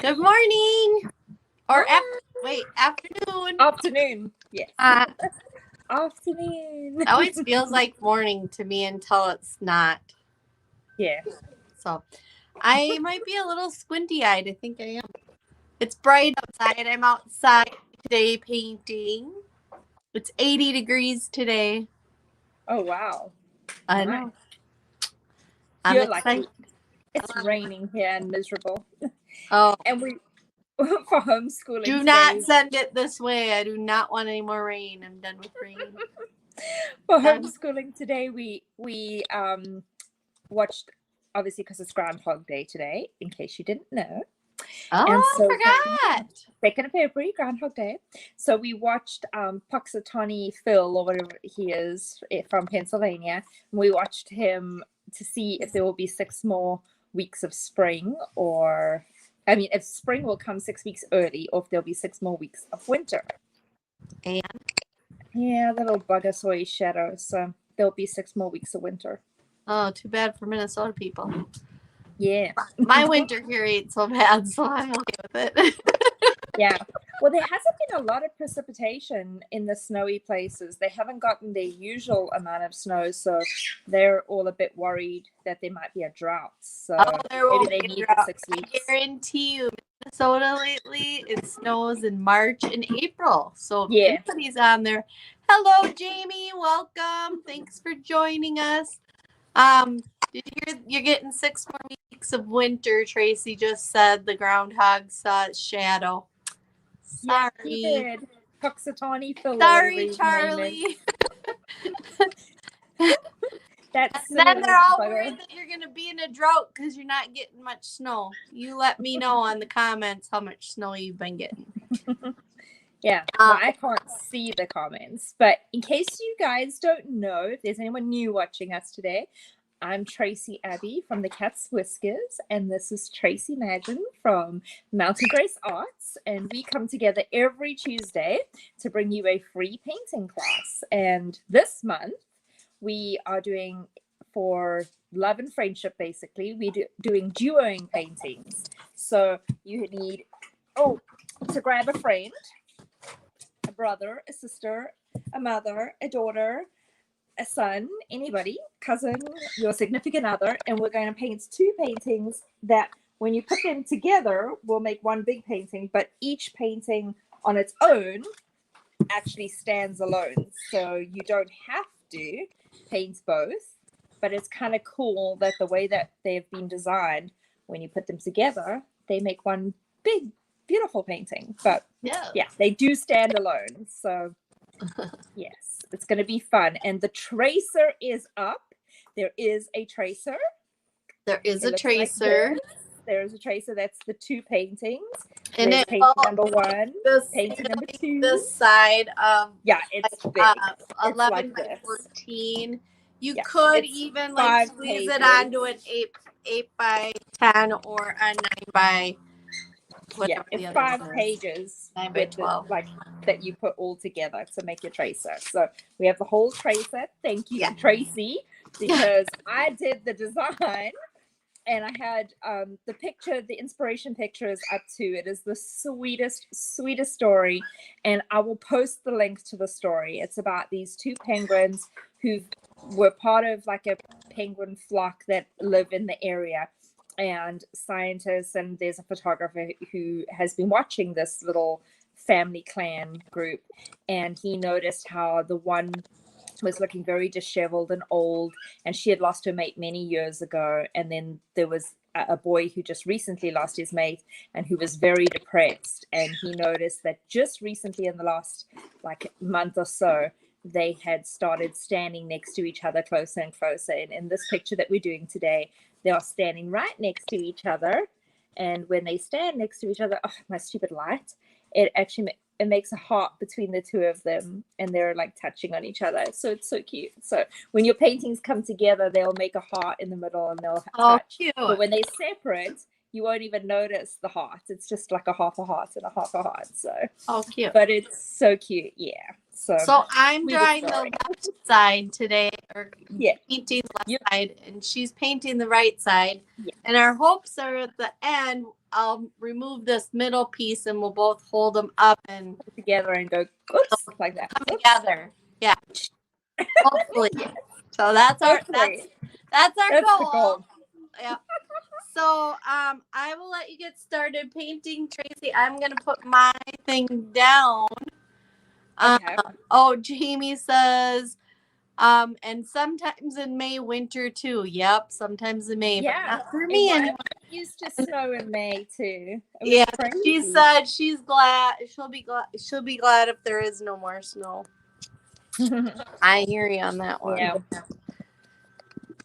Good morning. Or afternoon. Afternoon. Yes. Afternoon. It always feels like morning to me until it's not. Yeah. So I might be a little squinty-eyed. I think I am. It's bright outside. I'm outside today painting. It's 80 degrees today. Oh, wow. I Nice. know. I'm You're excited. It's raining here and miserable. Oh, And we, for homeschooling do today, not send it this way. I do not want any more rain. I'm done with rain. for homeschooling today, we watched, obviously because it's Groundhog Day today, in case you didn't know. Oh, And so, I forgot. 2nd of February, Groundhog Day. So we watched Puxatawny Phil, or whatever he is, from Pennsylvania. And we watched him to see if there will be 6 more weeks of spring, or, I mean, if spring will come 6 weeks early, or if there'll be 6 more weeks of winter. And Yeah, that'll bug us away, shadow. So there'll be 6 more weeks of winter. oh, too bad for Minnesota people. Yeah. My winter here ain't so bad, so I'm okay with it. Yeah. Well, there hasn't been a lot of precipitation in the snowy places. They haven't gotten their usual amount of snow, so they're all a bit worried that there might be a drought. So there will maybe they be a need drought. the 6 I weeks. guarantee you, Minnesota lately, it snows in March and April. So if Yeah. anybody's on there, hello, Jamie. Welcome. Thanks for joining us. Did you hear you're getting 6 more weeks of winter? Tracy just said the groundhog saw its shadow. Sorry. Yeah, he did. Puxatawny Phil. Sorry, Charlie. That's And then they're all worried that you're going to be in a drought because you're not getting much snow. You let me know on the comments how much snow you've been getting. Yeah, well, I can't see the comments, but in case you guys don't know, if there's anyone new watching us today, I'm Tracy Abbey from the Cat's Whiskers, and this is Tracy Madgen from Mountain Grace Arts, and we come together every Tuesday to bring you a free painting class. And this month, we are doing, for love and friendship, basically, we're doing duoing paintings. So you need, to grab a friend, a brother, a sister, a mother, a daughter, a son, anybody, cousin, your significant other, and we're going to paint 2 paintings that when you put them together will make one big painting, but each painting on its own actually stands alone. So you don't have to paint both, but it's kind of cool that the way that they've been designed, when you put them together, they make one big, beautiful painting. But yeah, they do stand alone. So yes, it's going to be fun. And the tracer is up. There is a tracer. There is a tracer. There's a tracer. That's the 2 paintings. And there's it painting number 1, painting number 2. The side of it's big. 11 like by this. 14. You could even like squeeze it onto an 8 by 10 or a 9 by whatever. It's 5 pages 9 by 12. That you put all together to make your tracer. So we have the whole tracer. Thank you to Tracy, because I did the design. And I had the inspiration picture is up too. It is the sweetest story. And I will post the link to the story. It's about these 2 penguins who were part of like a penguin flock that live in the area. And scientists, and there's a photographer who has been watching this little family clan group. And he noticed how the one was looking very disheveled and old, and she had lost her mate many years ago. And then there was a boy who just recently lost his mate and who was very depressed. And he noticed that just recently, in the last month or so, they had started standing next to each other closer and closer. And in this picture that we're doing today, they are standing right next to each other. And when they stand next to each other, my stupid light, it actually it makes a heart between the 2 of them, and they're like touching on each other. So it's so cute. So when your paintings come together, they'll make a heart in the middle and they'll touch. Cute. But when they separate, you won't even notice the heart. It's just like a half a heart and a half a heart. So cute. But it's so cute. Yeah. So I'm drawing the left side today or Yeah. painting the left Yep. side, and she's painting the right side. Yeah. And our hopes are at the end, I'll remove this middle piece and we'll both hold them up and Together and go, oops, like that. come Oops. together. Yeah. Hopefully. So that's our Hopefully. that's our That's the goal. goal. Yeah. So I will let you get started painting, Tracy. I'm gonna put my thing down. Okay. Oh, Jamie says, and sometimes in May, winter too. Yep, sometimes in May, but Yeah. not for It me was. anymore. It used to snow in May too. It was Yeah, crazy. she said she's glad. She'll be glad if there is no more snow. I hear you on that one. Yeah.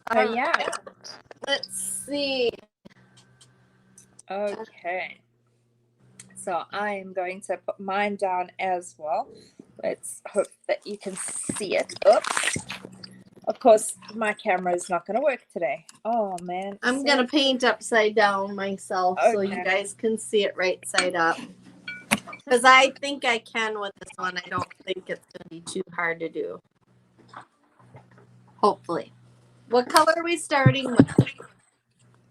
All Oh yeah. right, let's see. Okay. So I am going to put mine down as well. Let's hope that you can see it. Oops. Of course, my camera is not going to work today. Oh, man. I'm going to paint upside down myself so you Okay. guys can see it right side up. Because I think I can with this one. I don't think it's going to be too hard to do. Hopefully. What color are we starting with?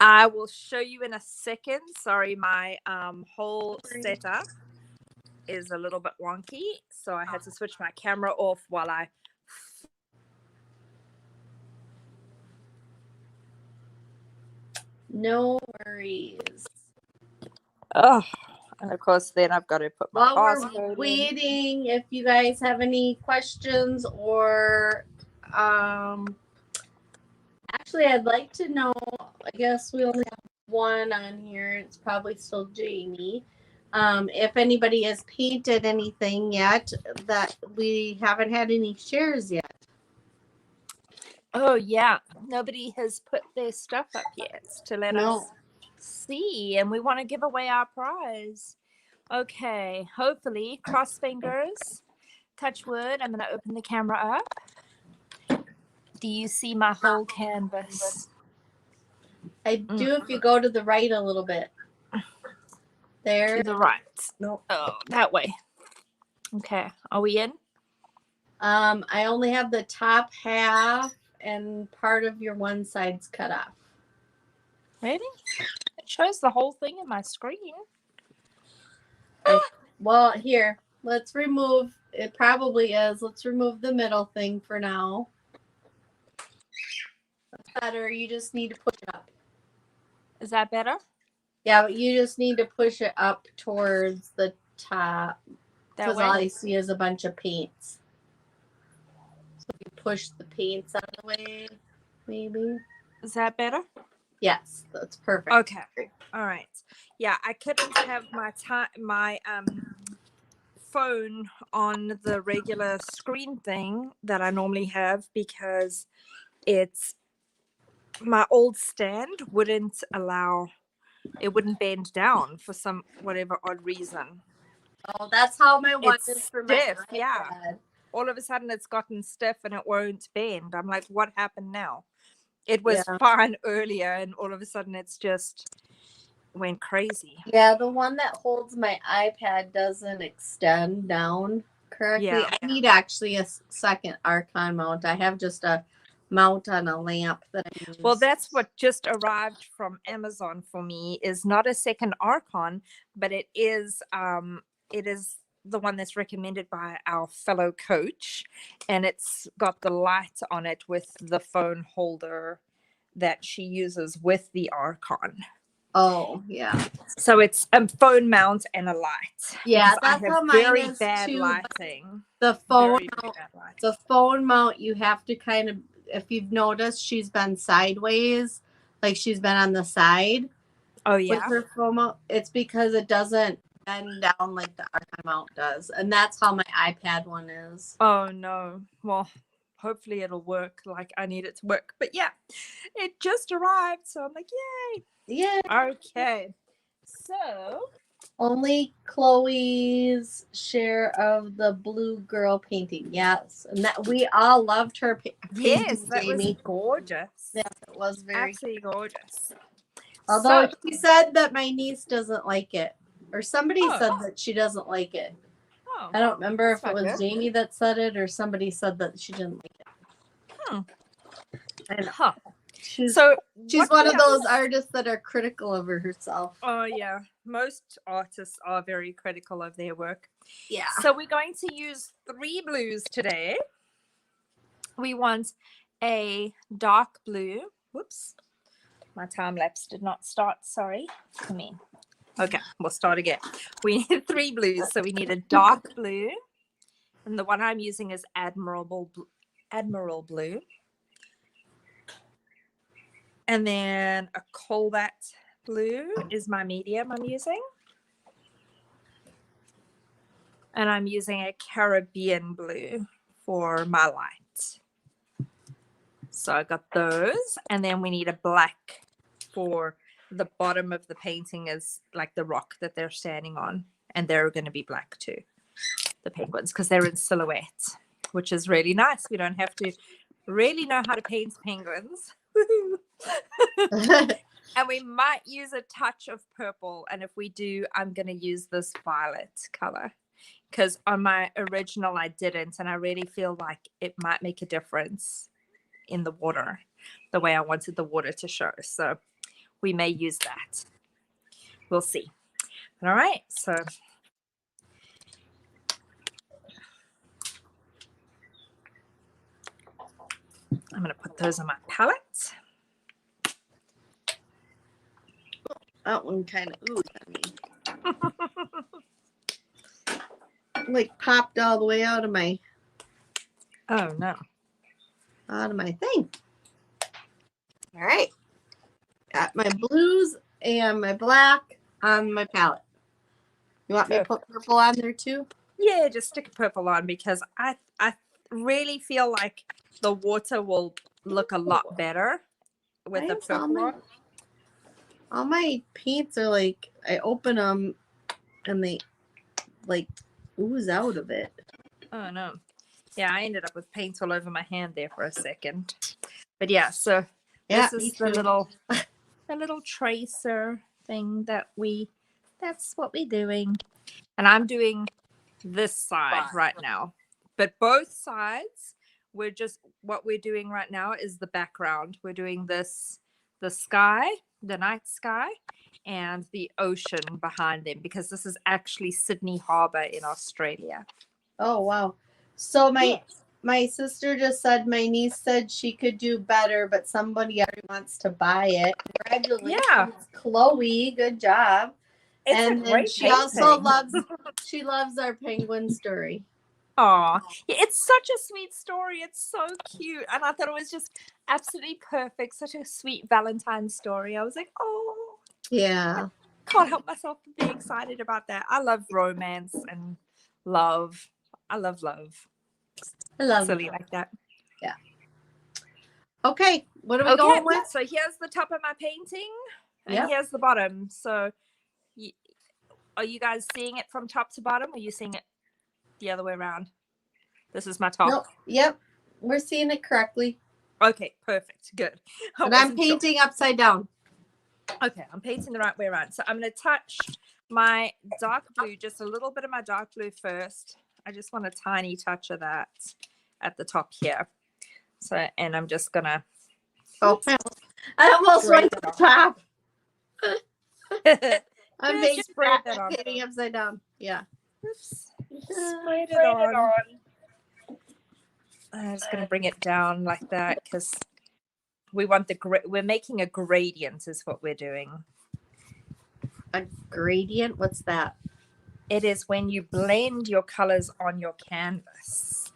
I will show you in a second. Sorry, my whole setup is a little bit wonky. So I had to switch my camera off while I... No worries. Oh, and of course, then I've got to put my While we're passcode in. waiting, if you guys have any questions or actually I'd like to know, I guess we only have one on here. It's probably still Jamie. If anybody has painted anything yet that we haven't had any shares yet. Oh, yeah. Nobody has put their stuff up yet to let No. us see, and we want to give away our prize. Okay, hopefully, cross fingers, touch wood. I'm going to open the camera up. Do you see my whole canvas? I do if you go to the right a little bit. There. To the right. No. Oh, that way. Okay, are we in? I only have the top half and part of your one side's cut off. Ready? It shows the whole thing in my screen. Well, here, let's remove, it probably is. Let's remove the middle thing for now. That's better. You just need to push it up. Is that better? Yeah, but you just need to push it up towards the top. That Because way? all I see is a bunch of paints. So if you push the paints out of the way, maybe. Is that better? Yes, that's perfect. Okay. All right. Yeah, I couldn't have my phone on the regular screen thing that I normally have because it's my old stand wouldn't allow it wouldn't bend down for some whatever odd reason. Oh, that's how my one It's is for stiff, my yeah. iPad. All of a sudden it's gotten stiff and it won't bend. I'm like, what happened now? It was fine earlier and all of a sudden it's just went crazy. Yeah, the one that holds my iPad doesn't extend down correctly. Yeah. I need actually a second Archon mount. I have just a mount on a lamp that I use. Well, that's what just arrived from Amazon for me is not a second Archon, but it is the one that's recommended by our fellow coach, and it's got the light on it with the phone holder that she uses with the Archon. Oh, yeah. So it's a phone mount and a light. Yeah, because that's I how have mine very is bad too. lighting. The phone Very mount, bad lighting. the phone mount, you have to kind of, if you've noticed, she's been sideways, like she's been on the side. Oh With yeah. her phone mount, it's because it doesn't bend down like the Archon mount does, and that's how my iPad one is. Oh no. Well, hopefully it'll work like I need it to work. But yeah, it just arrived, so I'm like, yay. Yeah. Okay. So Only Chloe's share of the blue girl painting. Yes, and that we all loved her yes, painting, that was Jamie. gorgeous. Yes, it was very. Absolutely gorgeous. Although So- she said that my niece doesn't like it, or somebody Oh. said that she doesn't like it. Oh, I don't remember That's if it not was good. Jamie that said it or somebody said that she didn't like it. I know. Huh. She's So she's what one we of have- those artists that are critical of herself. Oh yeah, most artists are very critical of their work. Yeah. So we're going to use 3 blues today. We want a dark blue. Whoops. My time lapse did not start. Sorry. Come in. Okay, we'll start again. We need 3 blues. So we need a dark blue. And the one I'm using is Admiral Blue. And then a Cobalt Blue is my medium I'm using. And I'm using a Caribbean Blue for my light. So I got those. And then we need a black for the bottom of the painting is like the rock that they're standing on. And they're going to be black too, the penguins, because they're in silhouette, which is really nice. We don't have to really know how to paint penguins. And we might use a touch of purple. And if we do, I'm going to use this violet color. Because on my original, I didn't. And I really feel like it might make a difference in the water, the way I wanted the water to show. So we may use that. We'll see. All right. So I'm going to put those on my palette. That one kind of ooh, like popped all the way out of my Oh, no. thing. All right. Got my blues and my black on my palette. You want me to put purple on there too? Yeah, just stick a purple on because I really feel like the water will look a lot better with the purple on. All my paints are like, I open them and they like ooze out of it. Oh, no. Yeah, I ended up with paint all over my hand there for a second. But yeah, so Yeah, this is the little tracer thing that's what we're doing. And I'm doing this side right now. But both sides, what we're doing right now is the background. We're doing the sky, the night sky, and the ocean behind them, because this is actually Sydney Harbour in Australia. Oh, wow. So my sister just said, my niece said she could do better, but somebody already wants to buy it. Congratulations, Yeah. Chloe. Good job. It's And a then great she also painting. loves our penguin story. Aw, yeah, it's such a sweet story. It's so cute. And I thought it was just absolutely perfect. Such a sweet Valentine's story. I was like, oh, Yeah. can't help myself from being excited about that. I love romance and love. I love love. I love Silly it. like that. Yeah. Okay. What are we going with? So here's the top of my painting. And Yep. here's the bottom. So are you guys seeing it from top to bottom? Or are you seeing it the other way around? This is my top. Nope. Yep. We're seeing it correctly. Okay, perfect. Good. And I'm painting upside down. Okay, I'm painting the right way around. So I'm going to touch my dark blue, just a little bit of my dark blue first. I just want a tiny touch of that at the top here. So, and I'm just going to... Oh, I almost went to the top. I'm spread that on. painting upside down. Yeah. Oops. Spread it on. I'm just going to bring it down like that because we want we're making a gradient is what we're doing. A gradient? What's that? It is when you blend your colors on your canvas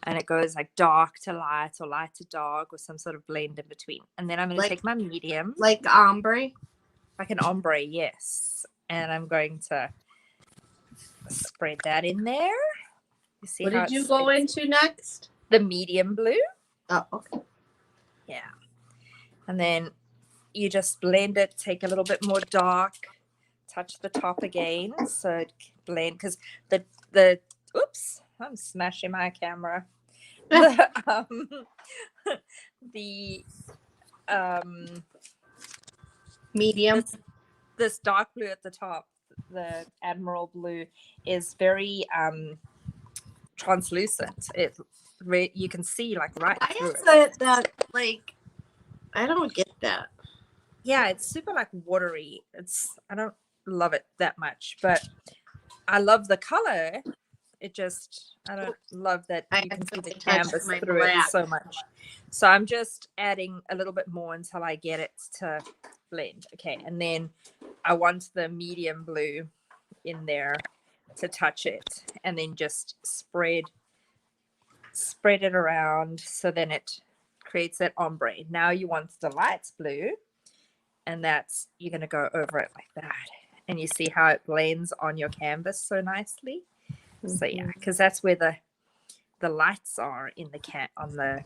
and it goes like dark to light or light to dark or some sort of blend in between. And then I'm going to take my medium. Like ombre? Like an ombre, yes. And I'm going to spread that in there. You see what how did you go into next? The medium blue. Oh, okay. Yeah. And then you just blend it, take a little bit more dark, touch the top again. So it blend, because the oops, I'm smashing my camera. The medium. This dark blue at the top, the Admiral Blue, is very translucent. You can see like right through it. That like I don't get that. Yeah, it's super like watery. I don't love it that much, but I love the color. I don't love that I you can see the accidentally touched canvas my through it black. so much. So I'm just adding a little bit more until I get it to blend. Okay, and then I want the medium blue in there to touch it, and then just spread it around so then it creates that ombre. Now you want the light blue, and you're going to go over it like that, and you see how it blends on your canvas so nicely. So yeah, because that's where the lights are in on the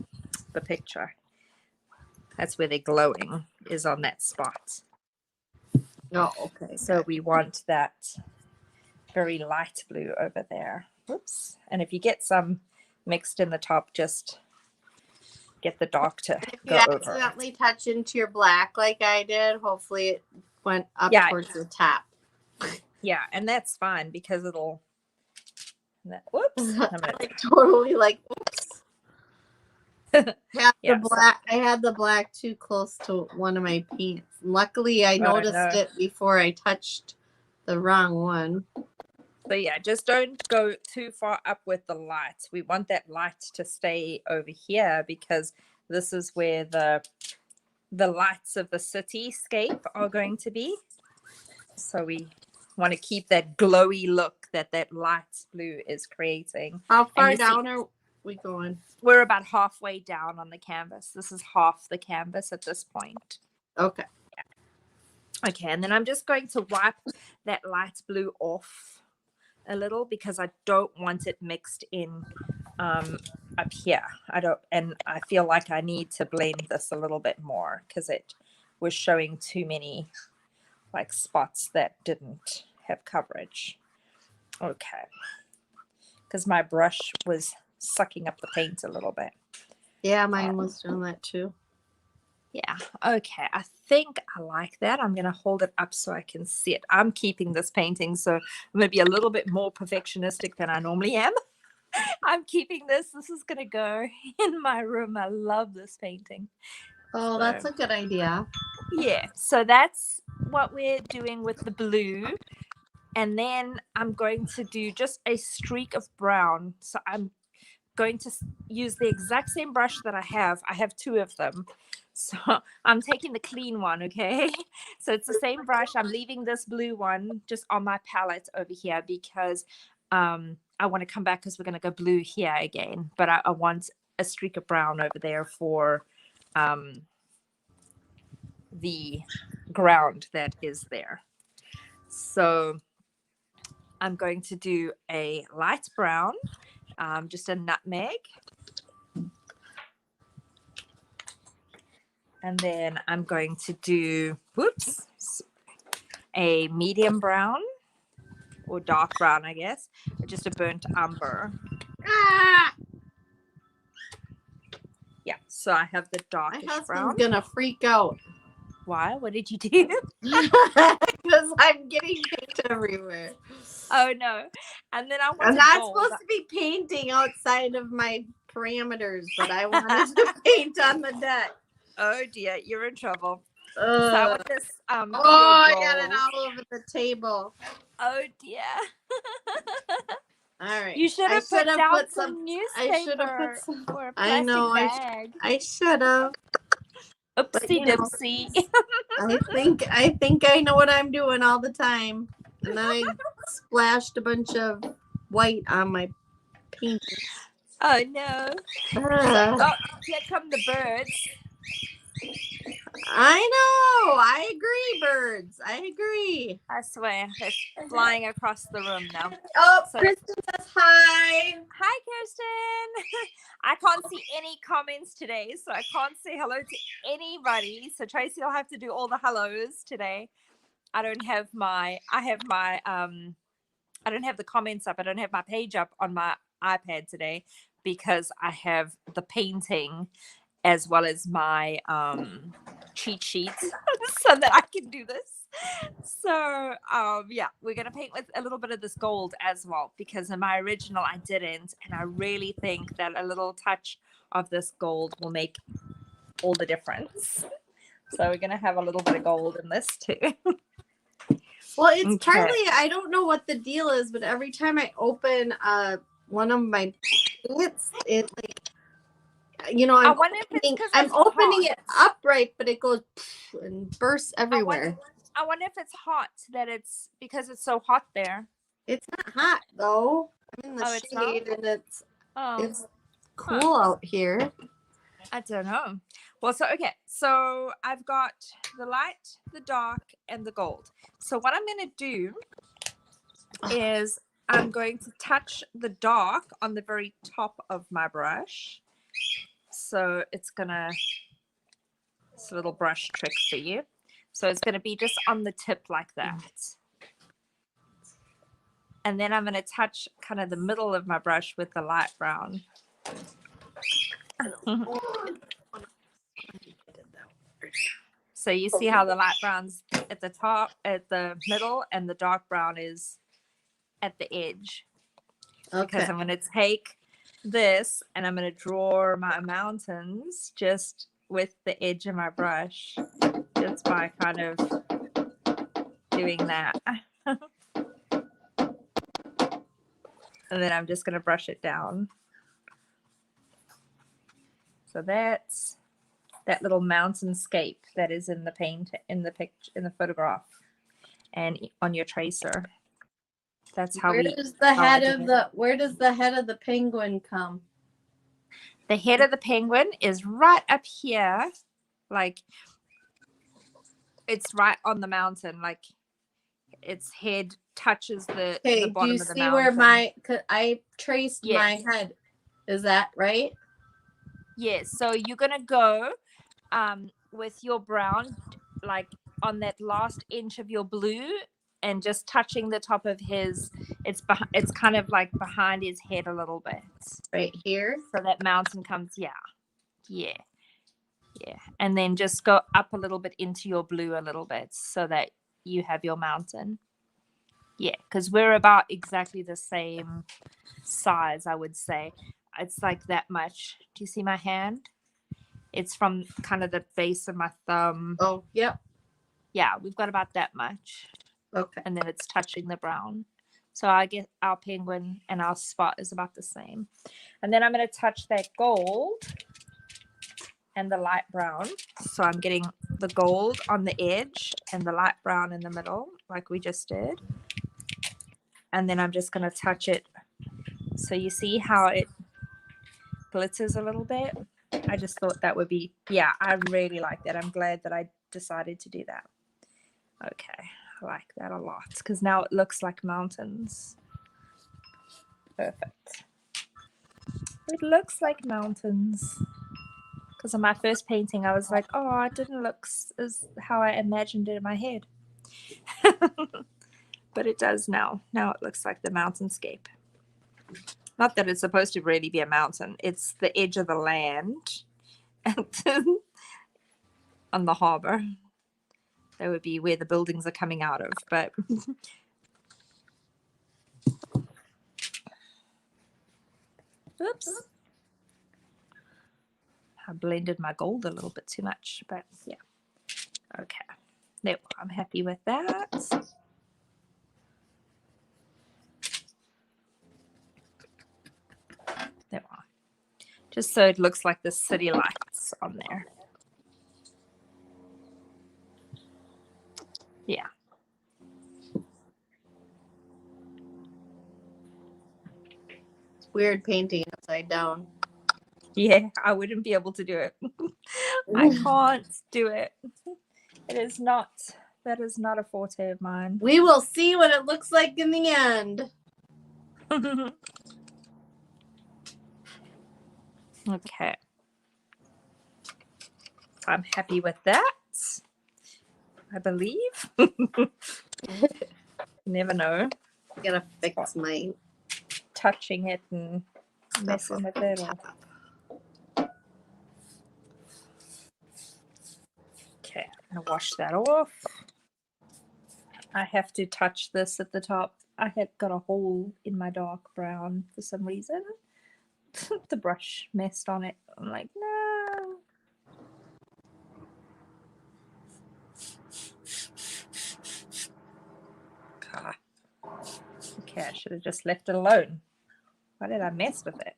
picture. That's where they're glowing, is on that spot. Oh, okay. So we want that very light blue over there. Whoops. And if you get some mixed in the top, just get the dark to If you go over. accidentally touch into your black like I did, hopefully it went up towards the top. Yeah, and that's fine because it'll. Whoops! Totally like. Oops. I Yeah, had the black too close to one of my paints. Luckily, I noticed it before I touched the wrong one. So yeah, just don't go too far up with the light. We want that light to stay over here because this is where the lights of the cityscape are going to be. So we want to keep that glowy look that light blue is creating. How far down are we going? We're about halfway down on the canvas. This is half the canvas at this point. Okay. Yeah. Okay, and then I'm just going to wipe that light blue off a little because I don't want it mixed in up here. I feel like I need to blend this a little bit more because it was showing too many like spots that didn't have coverage. Okay. Because my brush was sucking up the paint a little bit. Yeah, mine was doing that too. Yeah. Okay. I think I like that. I'm going to hold it up so I can see it. I'm keeping this painting, so I'm going to be a little bit more perfectionistic than I normally am. I'm keeping this. This is going to go in my room. I love this painting. Oh, that's a good idea. Yeah. So that's what we're doing with the blue. And then I'm going to do just a streak of brown. So I'm going to use the exact same brush that I have. I have two of them. So I'm taking the clean one, okay? So it's the same brush. I'm leaving this blue one just on my palette over here because I want to come back because we're going to go blue here again. But I want a streak of brown over there for the ground that is there. So I'm going to do a light brown, just a nutmeg. And then I'm going to do, a medium brown or dark brown, I guess, or just a burnt umber. Yeah, so I have the darkish brown. My husband's gonna freak out. Why? What did you do? Because I'm getting paint everywhere. Oh no! And then I'm not supposed to be painting outside of my parameters, but I wanted to paint on the deck. Oh dear, you're in trouble. So I want this. I got it all over the table. Oh dear. All right. You should have put down some newspaper. I should have put some. Or a plastic bag. I should have. Oopsie doopsie. I think I know what I'm doing all the time. And then I splashed a bunch of white on my paint. Oh no. Oh, here come the birds. I know. I agree, birds. I agree. I swear. They're flying across the room now. Oh, so, Kristen says hi. Hi, Kirsten. I can't see any comments today, so I can't say hello to anybody. So Tracy will have to do all the hellos today. I don't have the comments up. I don't have my page up on my iPad today because I have the painting as well as my cheat sheets so that I can do this. So yeah, we're gonna paint with a little bit of this gold as well because in my original I didn't, and I really think that a little touch of this gold will make all the difference. So we're gonna have a little bit of gold in this too. Well, it's Okay. partly, I don't know what the deal is, but every time I open one of my packets, it like, you know, I wonder if it's because I'm opening it upright, but it goes and bursts everywhere. I wonder if it's hot, that it's because it's so hot there. It's not hot though. I'm in the It's not? shade and it's Oh, cool out here. I don't know. Well, so I've got the light, the dark, and the gold. So what I'm going to do is I'm going to touch the dark on the very top of my brush. So it's a little brush trick for you. So it's going to be just on the tip like that. And then I'm going to touch kind of the middle of my brush with the light brown. So you see how the light brown's at the top, at the middle, and the dark brown is at the edge. Okay. Because I'm going to take this and I'm going to draw my mountains just with the edge of my brush, just by kind of doing that. And then I'm just going to brush it down. So that's that little mountainscape that is in the in the photograph and on your tracer. That's how where does the head of the penguin come? The head of the penguin is right up here, like it's right on the mountain, like its head touches the bottom of the mountain. Do you see where I traced my head? Is that right? Yes. So you're gonna go with your brown, like on that last inch of your blue, and just touching the top of his. It's kind of like behind his head a little bit. Right here. So that mountain comes. Yeah. And then just go up a little bit into your blue a little bit so that you have your mountain. Yeah, because we're about exactly the same size, I would say. It's like that much. Do you see my hand? It's from kind of the base of my thumb. Oh, yep. Yeah, we've got about that much. Okay. And then it's touching the brown. So I get our penguin and our spot is about the same. And then I'm going to touch that gold and the light brown. So I'm getting the gold on the edge and the light brown in the middle, like we just did. And then I'm just going to touch it. So you see how it glitters a little bit? I just thought that would be, I really like that. I'm glad that I decided to do that. Okay, I like that a lot because now it looks like mountains. Perfect. It looks like mountains. Because on my first painting, I was like, oh, it didn't look as how I imagined it in my head. But it does now. Now it looks like the mountainscape. Not that it's supposed to really be a mountain. It's the edge of the land and on the harbor. That would be where the buildings are coming out of. But oops. I blended my gold a little bit too much, but yeah. Okay. There, I'm happy with that. There we are. Just so it looks like the city lights on there. Yeah. It's weird painting upside down. Yeah, I wouldn't be able to do it. I can't do it. That is not a forte of mine. We will see what it looks like in the end. Okay. I'm happy with that. I believe. Never know. I gotta fix my touching it and messing with it. Okay, I'm gonna wash that off. I have to touch this at the top. I had got a hole in my dark brown for some reason. The brush messed on it. I'm like, no. Ah. Okay, I should have just left it alone. Why did I mess with it?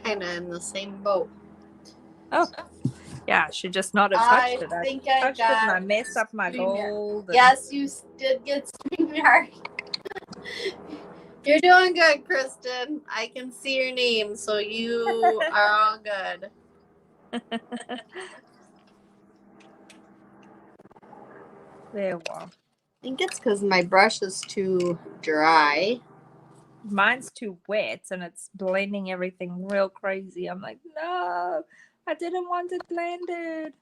Kind of in the same boat. Oh, yeah, I should just not have I touched it. I think I touched it and I got messed up my StreamYard. gold. and- Yes, you did get StreamYard. You're doing good, Kristen. I can see your name, so you are all good. There we are. I think it's because my brush is too dry. Mine's too wet and it's blending everything real crazy. I'm like, no, I didn't want it blended.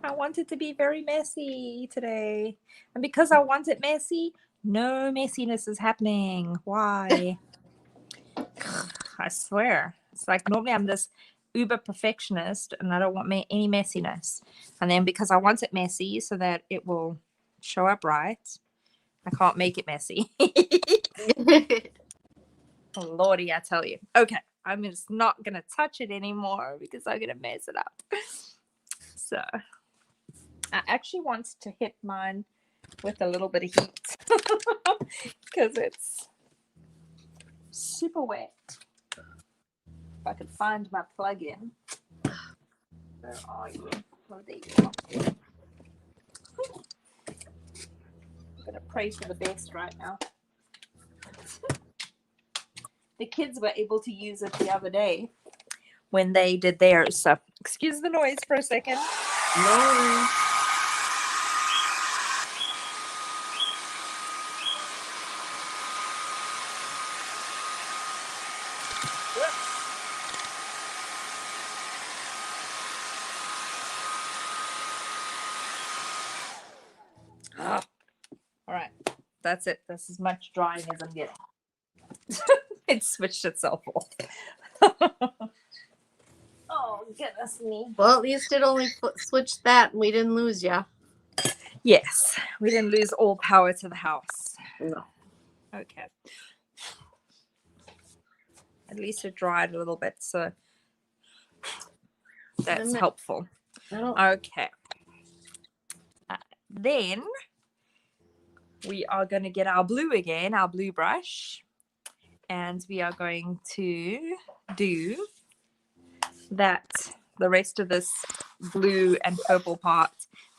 I want it to be very messy today. And because I want it messy, no messiness is happening. Why? I swear. It's like normally I'm this uber perfectionist and I don't want any messiness. And then because I want it messy so that it will show up right, I can't make it messy. Oh, Lordy, I tell you. Okay, I'm just not going to touch it anymore because I'm going to mess it up. So I actually want to hit mine with a little bit of heat because it's super wet. If I could find my plug-in. Where are you? Oh, there you are. I'm going to pray for the best right now. The kids were able to use it the other day when they did theirs. So excuse the noise for a second. No. Ah. All right. That's it. That's as much drying as I'm getting. It switched itself off. Oh, goodness me. Well, at least it only switched that and we didn't lose ya. Yes, we didn't lose all power to the house. No. Okay. At least it dried a little bit, so that's helpful. Okay. Then we are going to get our blue again, our blue brush, and we are going to do that, the rest of this blue and purple part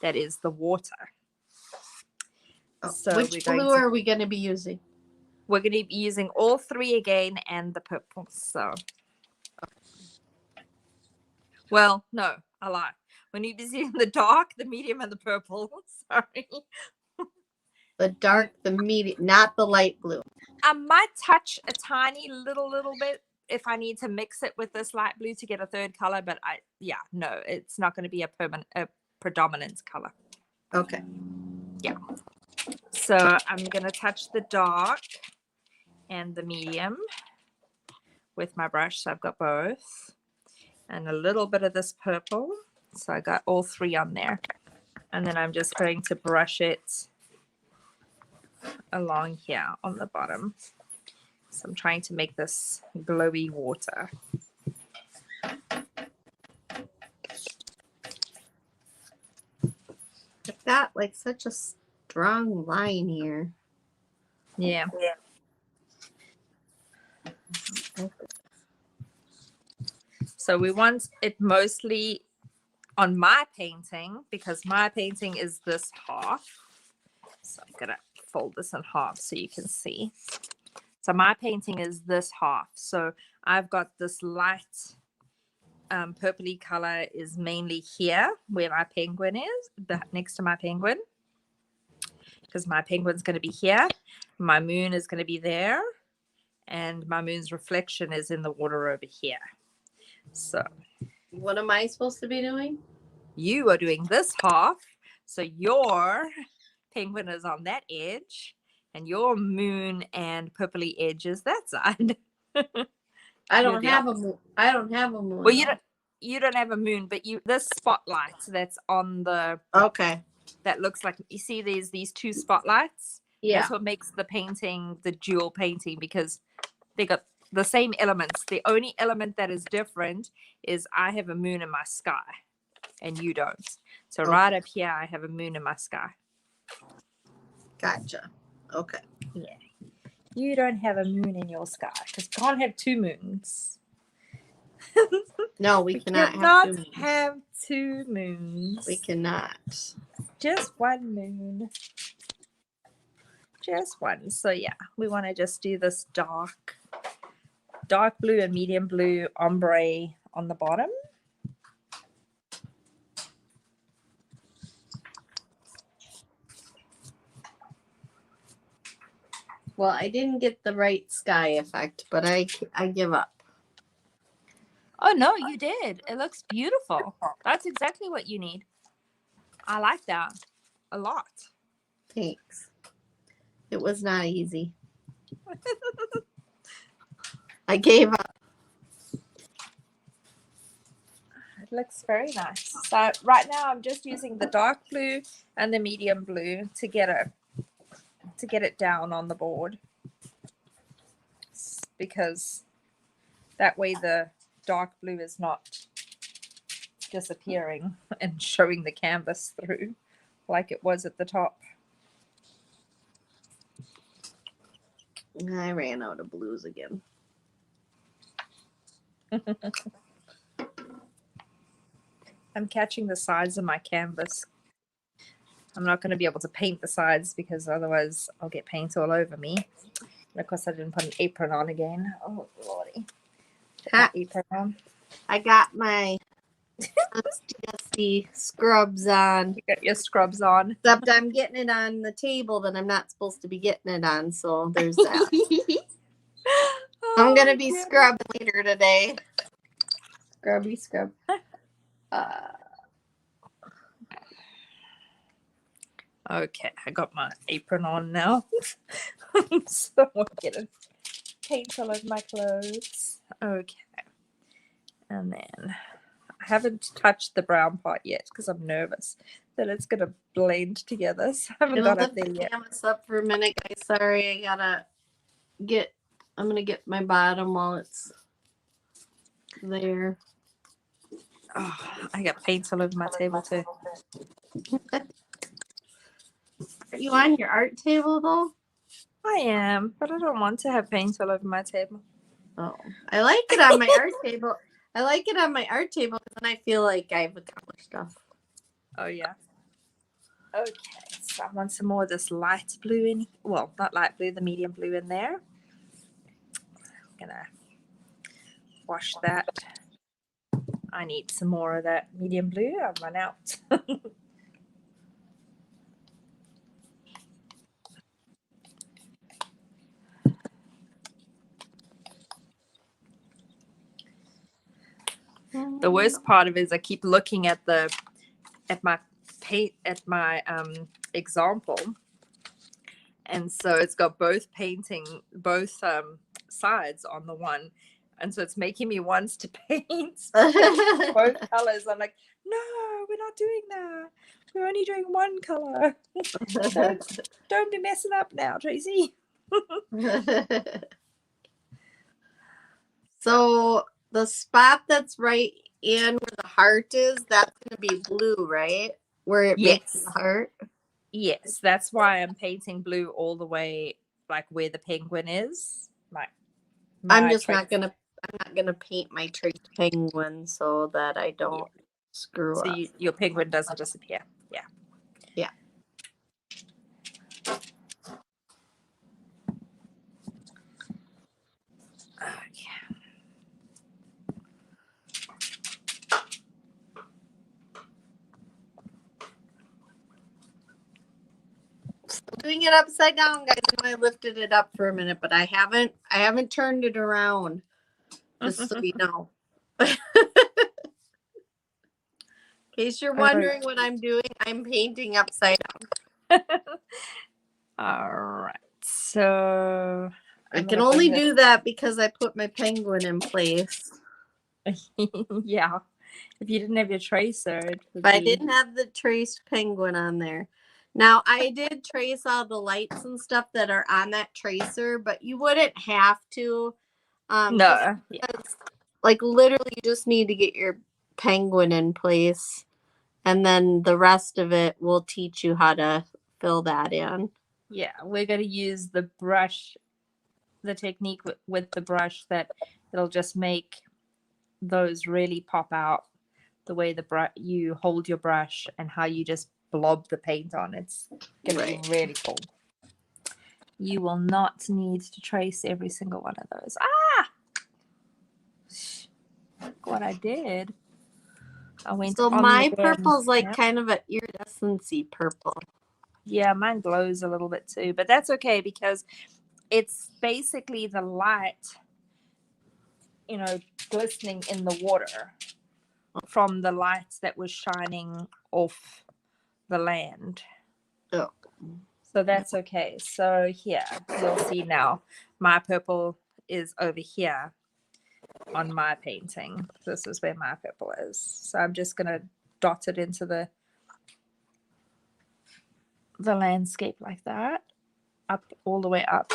that is the water. So which blue are we going to be using? We're going to be using all three again and the purple. So, well, no, I lie. We're going to be using the dark, the medium, and the purple. Sorry. The dark, the medium, not the light blue. I might touch a tiny little bit if I need to mix it with this light blue to get a third color, but no, it's not going to be a predominant color. Okay. Yeah. So I'm going to touch the dark and the medium with my brush. So I've got both. And a little bit of this purple. So I got all three on there. And then I'm just going to brush it along here on the bottom. So I'm trying to make this glowy water. I've got like such a strong line here. Yeah. So we want it mostly on my painting because my painting is this half. So I'm going to fold this in half so you can see. So my painting is this half. So I've got this light purpley color is mainly here where my penguin is, next to my penguin. Because my penguin's going to be here. My moon is going to be there. And my moon's reflection is in the water over here. So what am I supposed to be doing? You are doing this half. So your penguin is on that edge. And your moon and purpley edge is that side. I don't have a moon. I don't have a moon. Well, you don't have a moon, but this spotlight that's on the okay. that looks like, you see these two spotlights? Yeah. That's what makes the painting the dual painting, because they got the same elements. The only element that is different is I have a moon in my sky and you don't. So Okay. right up here, I have a moon in my sky. Gotcha. Okay. Yeah. You don't have a moon in your sky because you can't have two moons. No, we We cannot cannot have 2 moons. have two moons. We cannot. Just one moon. Just one. So yeah, we want to just do this dark blue and medium blue ombre on the bottom. Well, I didn't get the right sky effect, but I give up. Oh no, you did. It looks beautiful. That's exactly what you need. I like that a lot. Thanks. It was not easy. I gave up. It looks very nice. So right now I'm just using the dark blue and the medium blue to get it down on the board, because that way the dark blue is not disappearing and showing the canvas through like it was at the top. I ran out of blues again. I'm catching the sides of my canvas. I'm not going to be able to paint the sides because otherwise I'll get paint all over me. And of course, I didn't put an apron on again. Oh, lordy. Put my apron on. I got my dusty scrubs on. You got your scrubs on. Except I'm getting it on the table that I'm not supposed to be getting it on. So there's that. I'm going to be scrubbing later today. Scrubby scrub. Okay, I got my apron on now. So I'm getting paint all over my clothes. Okay. And then I haven't touched the brown part yet because I'm nervous that it's going to blend together. So I haven't got up there yet. Canvas up for a minute, guys. Sorry, I'm going to get my bottom while it's there. Oh, I got paint all over my table too. Are you on your art table though? I am, but I don't want to have paint all over my table. Oh, I like it on my art table. I like it on my art table because then I feel like I've accomplished stuff. Oh yeah. Okay, so I want some more of this light blue in. Well, not light blue, the medium blue in there. I'm gonna wash that. I need some more of that medium blue. I've run out. The worst part of it is I keep looking at my example, and so it's got both sides on the one, and so it's making me want to paint both colors. I'm like, no, we're not doing that. We're only doing one color. Don't be messing up now, Tracy. So the spot that's right in where the heart is, that's going to be blue, right? Where it makes the heart? Yes, that's why I'm painting blue all the way, like where the penguin is. I'm not gonna paint my trace penguin so that I don't screw up. So your penguin doesn't disappear. Yeah. Yeah. Okay. Doing it upside down, guys. I lifted it up for a minute, but I haven't turned it around. Just so you know. In case you're wondering what I'm doing, I'm painting upside down. All right. So I can only do that because I put my penguin in place. Yeah. If you didn't have your tracer, it would But I be... didn't have the traced penguin on there. Now, I did trace all the lights and stuff that are on that tracer, but you wouldn't have to. No. Yeah. Because, like, literally, you just need to get your penguin in place. And then the rest of it will teach you how to fill that in. Yeah, we're going to use the brush, the technique with the brush that it'll just make those really pop out. The way you hold your brush and how you just blob the paint on. It's going to be really cool. You will not need to trace every single one of those. Ah! Look what I did. I went So on my the purple's like Yep. kind of an iridescent-y purple. Yeah, mine glows a little bit too, but that's okay because it's basically the light, glistening in the water from the lights that was shining off the land. Oh. So that's okay. So here, you'll see now, my purple is over here on my painting. This is where my purple is. So I'm just going to dot it into the landscape like that, up all the way up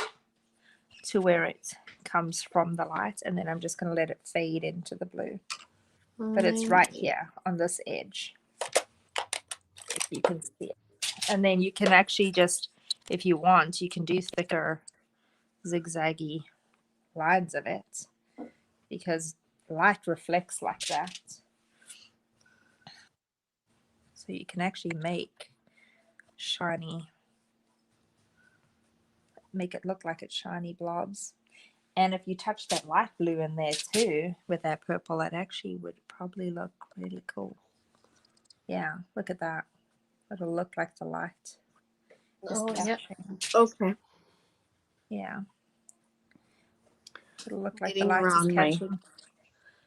to where it comes from the light, and then I'm just going to let it fade into the blue. But it's right here on this edge, if you can see it. And then you can actually just, if you want, you can do thicker zigzaggy lines of it because light reflects like that. So you can actually make it look like it's shiny blobs. And if you touch that light blue in there too with that purple, it actually would probably look really cool. Yeah, look at that. It'll look like the light. Yeah. Okay. Yeah. It'll look like the Getting light is around catching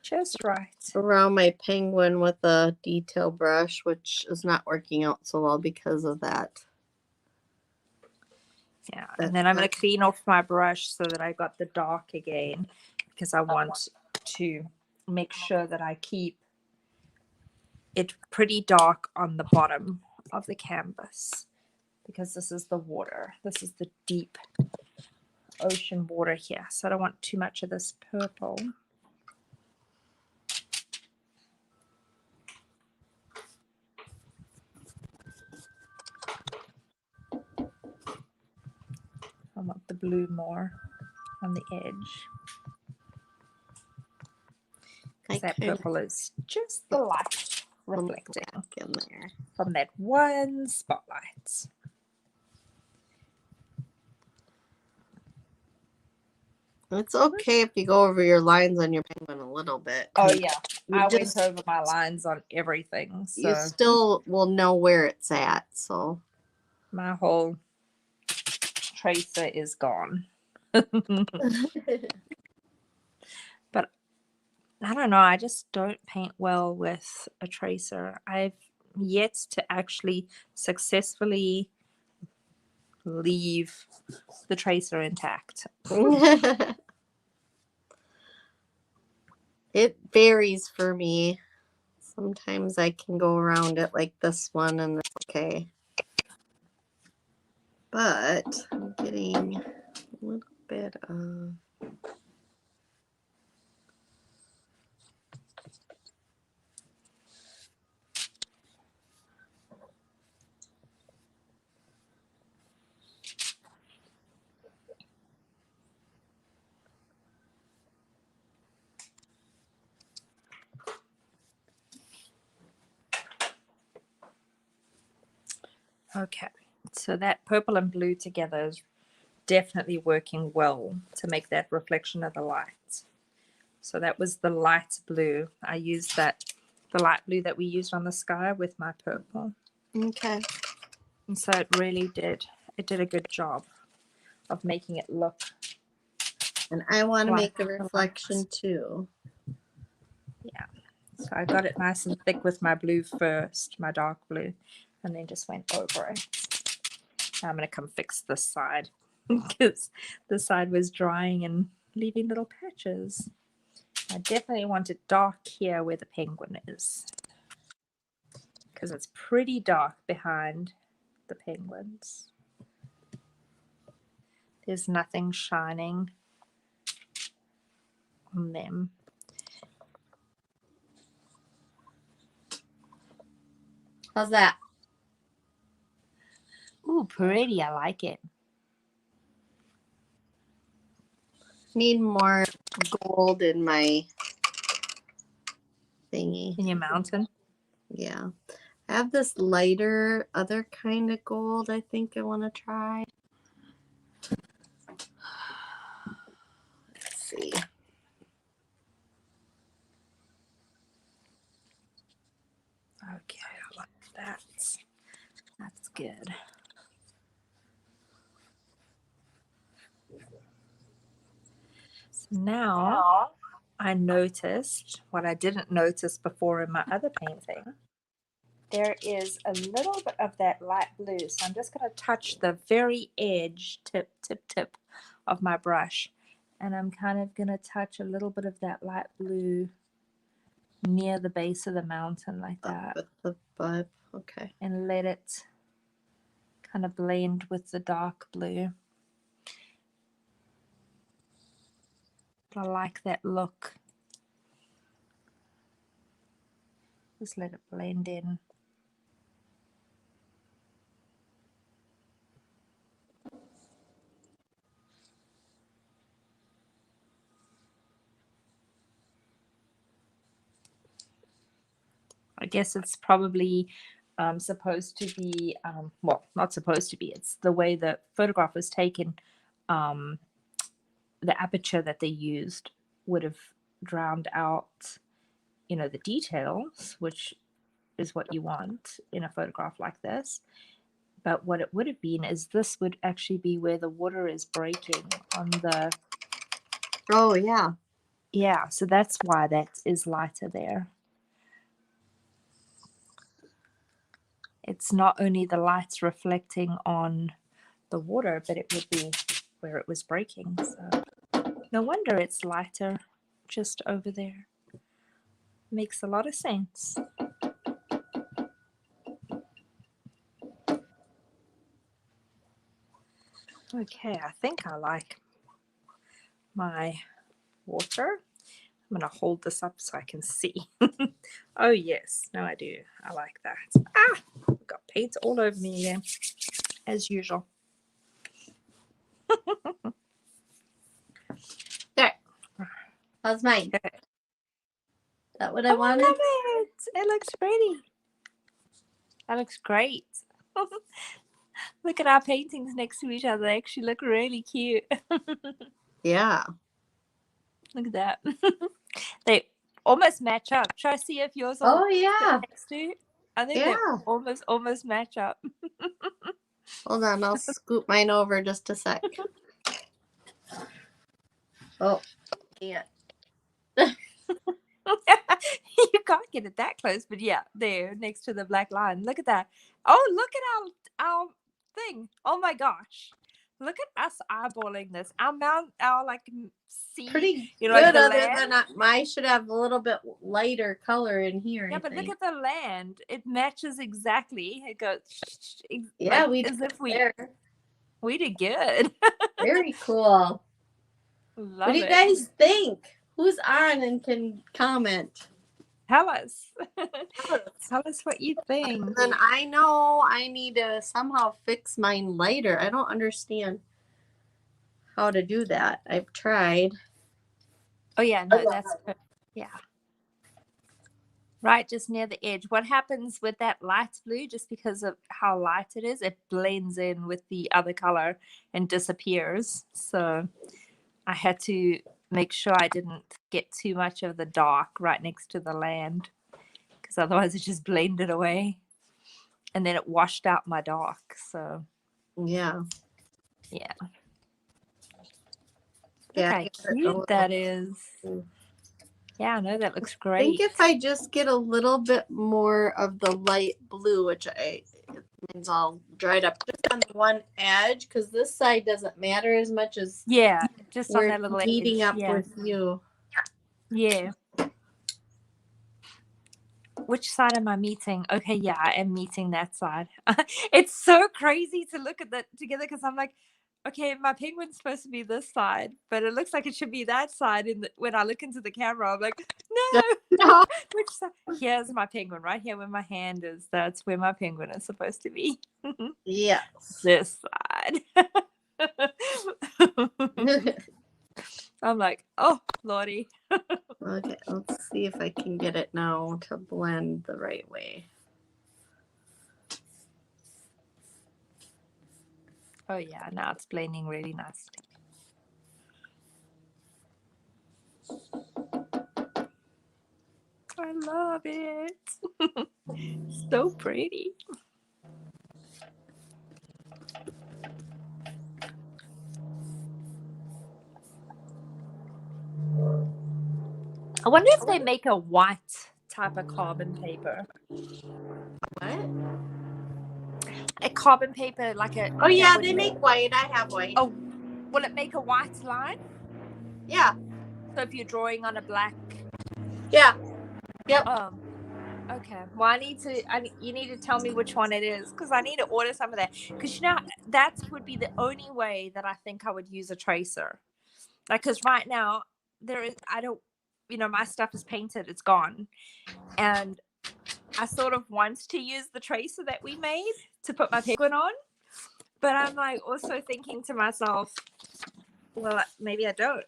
just right. around my penguin with a detail brush, which is not working out so well because of that. Yeah, and then I'm going to clean off my brush so that I got the dark again because I want to make sure that I keep it pretty dark on the bottom of the canvas because this is the water. This is the deep ocean water here. So I don't want too much of this purple. I want the blue more on the edge. Because that purple is just the light reflecting in there from that one spotlight. It's okay if you go over your lines on your penguin a little bit. Oh yeah, I went over my lines on everything. So you still will know where it's at. So my whole tracer is gone. But I don't know. I just don't paint well with a tracer. I've yet to actually successfully leave the tracer intact. It varies for me. Sometimes I can go around it like this one and it's okay. But I'm getting a little bit of... Okay, so that purple and blue together is definitely working well to make that reflection of the light. So that was the light blue. I used the light blue that we used on the sky with my purple. Okay. And so it did a good job of making it look. And I want to like make the reflection too. Yeah. So I got it nice and thick with my blue first, my dark blue, and then just went over it. Now I'm going to come fix this side because the side was drying and leaving little patches. I definitely want it dark here where the penguin is, because it's pretty dark behind the penguins. There's nothing shining on them. How's that? Ooh, pretty. I like it. Need more gold in my thingy. In your mountain. Yeah. I have this lighter other kind of gold I think I want to try. Let's see. Okay, I like that. That's good. So now I noticed what I didn't notice before in my other painting. There is a little bit of that light blue. So I'm just going to touch the very edge, tip of my brush. And I'm kind of going to touch a little bit of that light blue near the base of the mountain like that. With the bud. Okay. And let it kind of blend with the dark blue. I like that look. Just let it blend in. I guess it's probably supposed to be, well, not supposed to be. It's the way the photograph was taken. The aperture that they used would have drowned out, the details, which is what you want in a photograph like this. But what it would have been is this would actually be where the water is breaking on the... Oh, yeah. Yeah, so that's why that is lighter there. It's not only the lights reflecting on the water, but it would be where it was breaking. So no wonder it's lighter just over there. Makes a lot of sense. Okay, I think I like my water. I'm going to hold this up so I can see. Oh, yes. No, I do. I like that. Ah! I've got paint all over me again, as usual. There. How's mine? Okay. Is that what I wanted? I love it. It looks pretty. That looks great. Look at our paintings next to each other. They actually look really cute. Yeah. Look at that. They almost match up. Try to see if yours will Oh, yeah. sit next to. I think Yeah. they almost match up. Hold on. I'll scoop mine over just a sec. Oh, yeah. You can't get it that close, but yeah, there next to the black line. Look at that. Oh, look at our thing. Oh my gosh. Look at us eyeballing this. Our like sea, Pretty good like the other land. than I should have a little bit lighter color in here. Yeah, I but think. look at the land. It matches exactly. It goes Yeah, like, we as did if there. we did good. Very cool. Love What do you it. guys think? Who's on and can comment? Tell us. Tell us what you think. And then I know I need to somehow fix mine lighter. I don't understand how to do that. I've tried. Oh yeah, no, that's good. Yeah. Right, just near the edge. What happens with that light blue, just because of how light it is, it blends in with the other color and disappears. So I had to make sure I didn't get too much of the dark right next to the land, because otherwise it just blended away. And then it washed out my dark. So Yeah. yeah. Yeah. Look how cute that is. Yeah, no, that looks great. I think if I just get a little bit more of the light blue, which it means all dried up just on one edge, because this side doesn't matter as much as yeah, just on we're that little meeting edge. up Yeah. with you. Yeah. Which side am I meeting? Okay, yeah, I am meeting that side. It's so crazy to look at that together because I'm like, okay, my penguin's supposed to be this side, but it looks like it should be that side. When I look into the camera, I'm like, no, No. which side? Here's my penguin right here where my hand is. That's where my penguin is supposed to be. Yes. This side. I'm like, oh, Lordy. Okay, let's see if I can get it now to blend the right way. Oh, yeah, now it's blending really nicely. I love it. So pretty. I wonder if they make a white type of carbon paper. What? A carbon paper like a... Oh yeah, they make white. I have white. Oh, will it make a white line? Yeah. So if you're drawing on a black... Yeah. Yep. Okay. Well, you need to tell me which one it is because I need to order some of that. Because that would be the only way that I think I would use a tracer. Like, because right now my stuff is painted, it's gone, and I sort of want to use the tracer that we made to put my penguin on, but I'm like also thinking to myself, well, maybe I don't.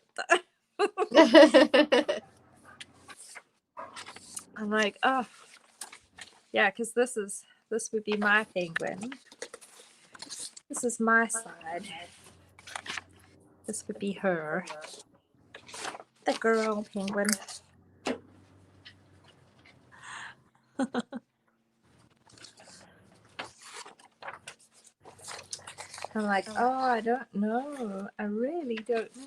I'm like, oh, yeah, because this would be my penguin. This is my side. This would be her, the girl penguin. I'm like, oh, I don't know. I really don't know.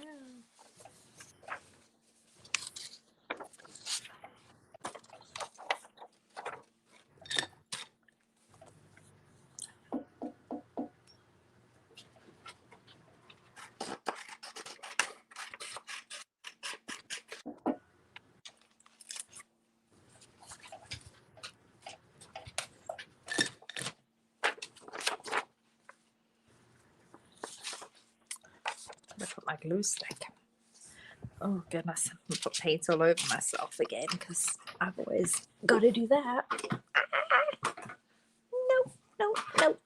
Look at my glue stick. Oh goodness, I'm gonna put paint all over myself again because I've always got to do that. Nope.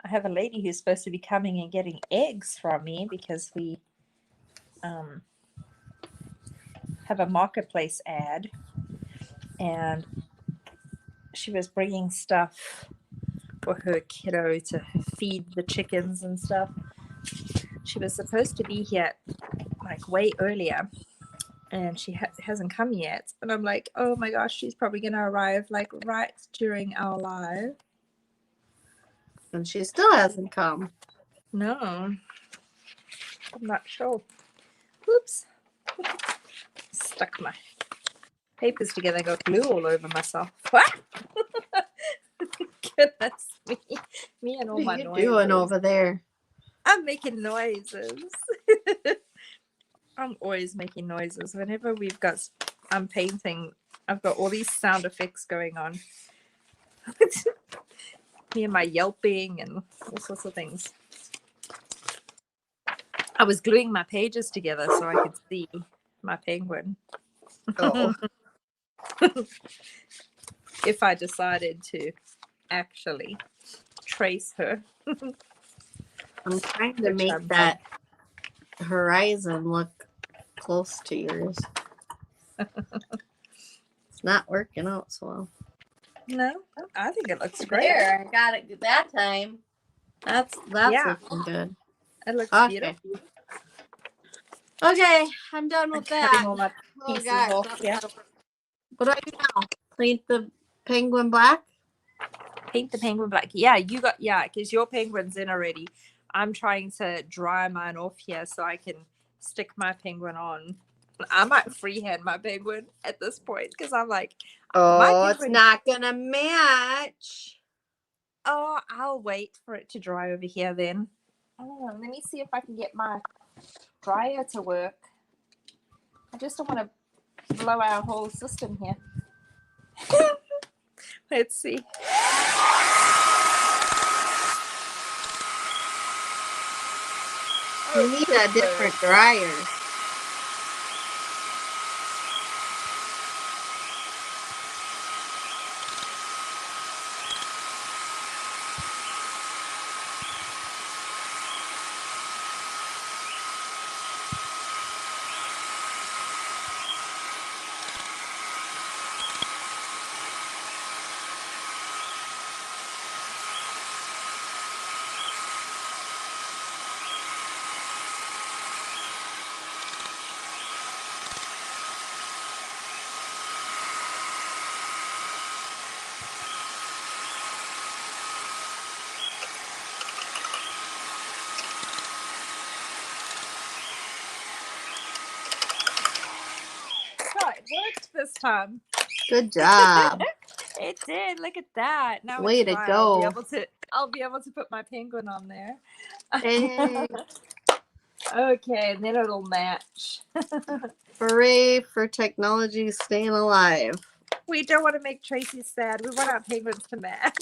I have a lady who's supposed to be coming and getting eggs from me because we have a marketplace ad, and she was bringing stuff for her kiddo to feed the chickens and stuff. She was supposed to be here like way earlier, and she hasn't come yet. And I'm like, oh my gosh, she's probably gonna arrive like right during our live. And she still hasn't come. No, I'm not sure. Oops. Stuck my papers together. I got glue all over myself. Goodness me. Me and all What my are you noises. doing over there? I'm making noises. I'm always making noises. Whenever I'm painting, I've got all these sound effects going on. Me and my yelping and all sorts of things. I was gluing my pages together so I could see my penguin. Oh. If I decided to actually trace her. I'm trying to make that horizon look close to yours. It's not working out so well. No, I think it looks great. There, I got it that time. That's Yeah. looking good. It looks Okay. beautiful. Okay, I'm done with Cutting that. all my Oh pieces gosh. off, yeah. What do I do now? Paint the penguin black? Paint the penguin black. Yeah, because your penguin's in already. I'm trying to dry mine off here so I can stick my penguin on. I might freehand my penguin at this point because I'm like, oh, it's not gonna match. Oh, I'll wait for it to dry over here then. Oh, let me see if I can get my dryer to work. I just don't want to blow our whole system here. Let's see. You need a different dryer. Oh, it worked this time. Good job. It did. Look at that. Now Way it's to dry. go. I'll be able to put my penguin on there. Hey, Okay, and then it'll match. hooray for technology staying alive. We don't want to make Tracy sad. We want our penguins to match.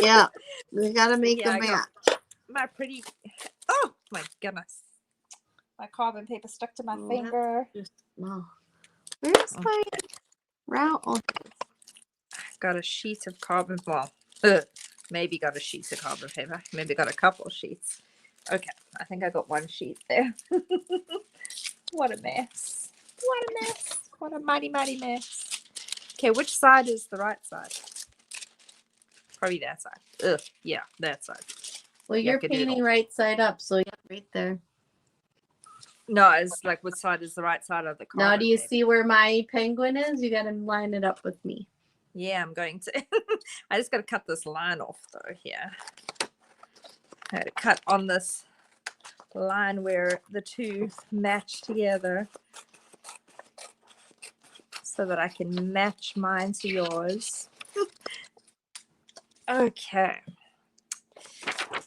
Yeah, we gotta make Yeah, a I got- match. My pretty. Oh my goodness! My carbon paper stuck to my Oh, finger. Just, oh. Where's my route? Oh, Got a sheet of carbon. Well, maybe got a sheet of carbon paper. Maybe got a couple sheets. Okay, I think I got one sheet there. What a mess! What a mess! What a mighty mess! Okay, which side is the right side? Probably that side. Ugh, yeah, that side. well, you're Yakkadoodle. painting right side up, so yeah, right there. No, it's like which side is the right side of the carbon Now, do you paper? see where my penguin is? You gotta line it up with me. Yeah, I'm going to. I just got to cut this line off though here. I had to cut on this line where the two match together so that I can match mine to yours. Okay.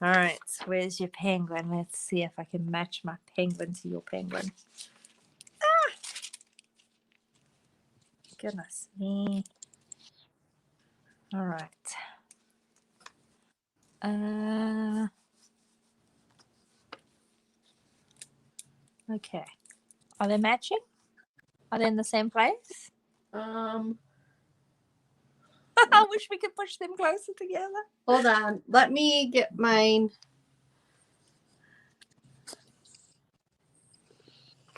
All right, where's your penguin? Let's see if I can match my penguin to your penguin. Ah! Goodness me. All right. Okay. Are they matching? Are they in the same place? I wish we could push them closer together. Hold on. Let me get mine.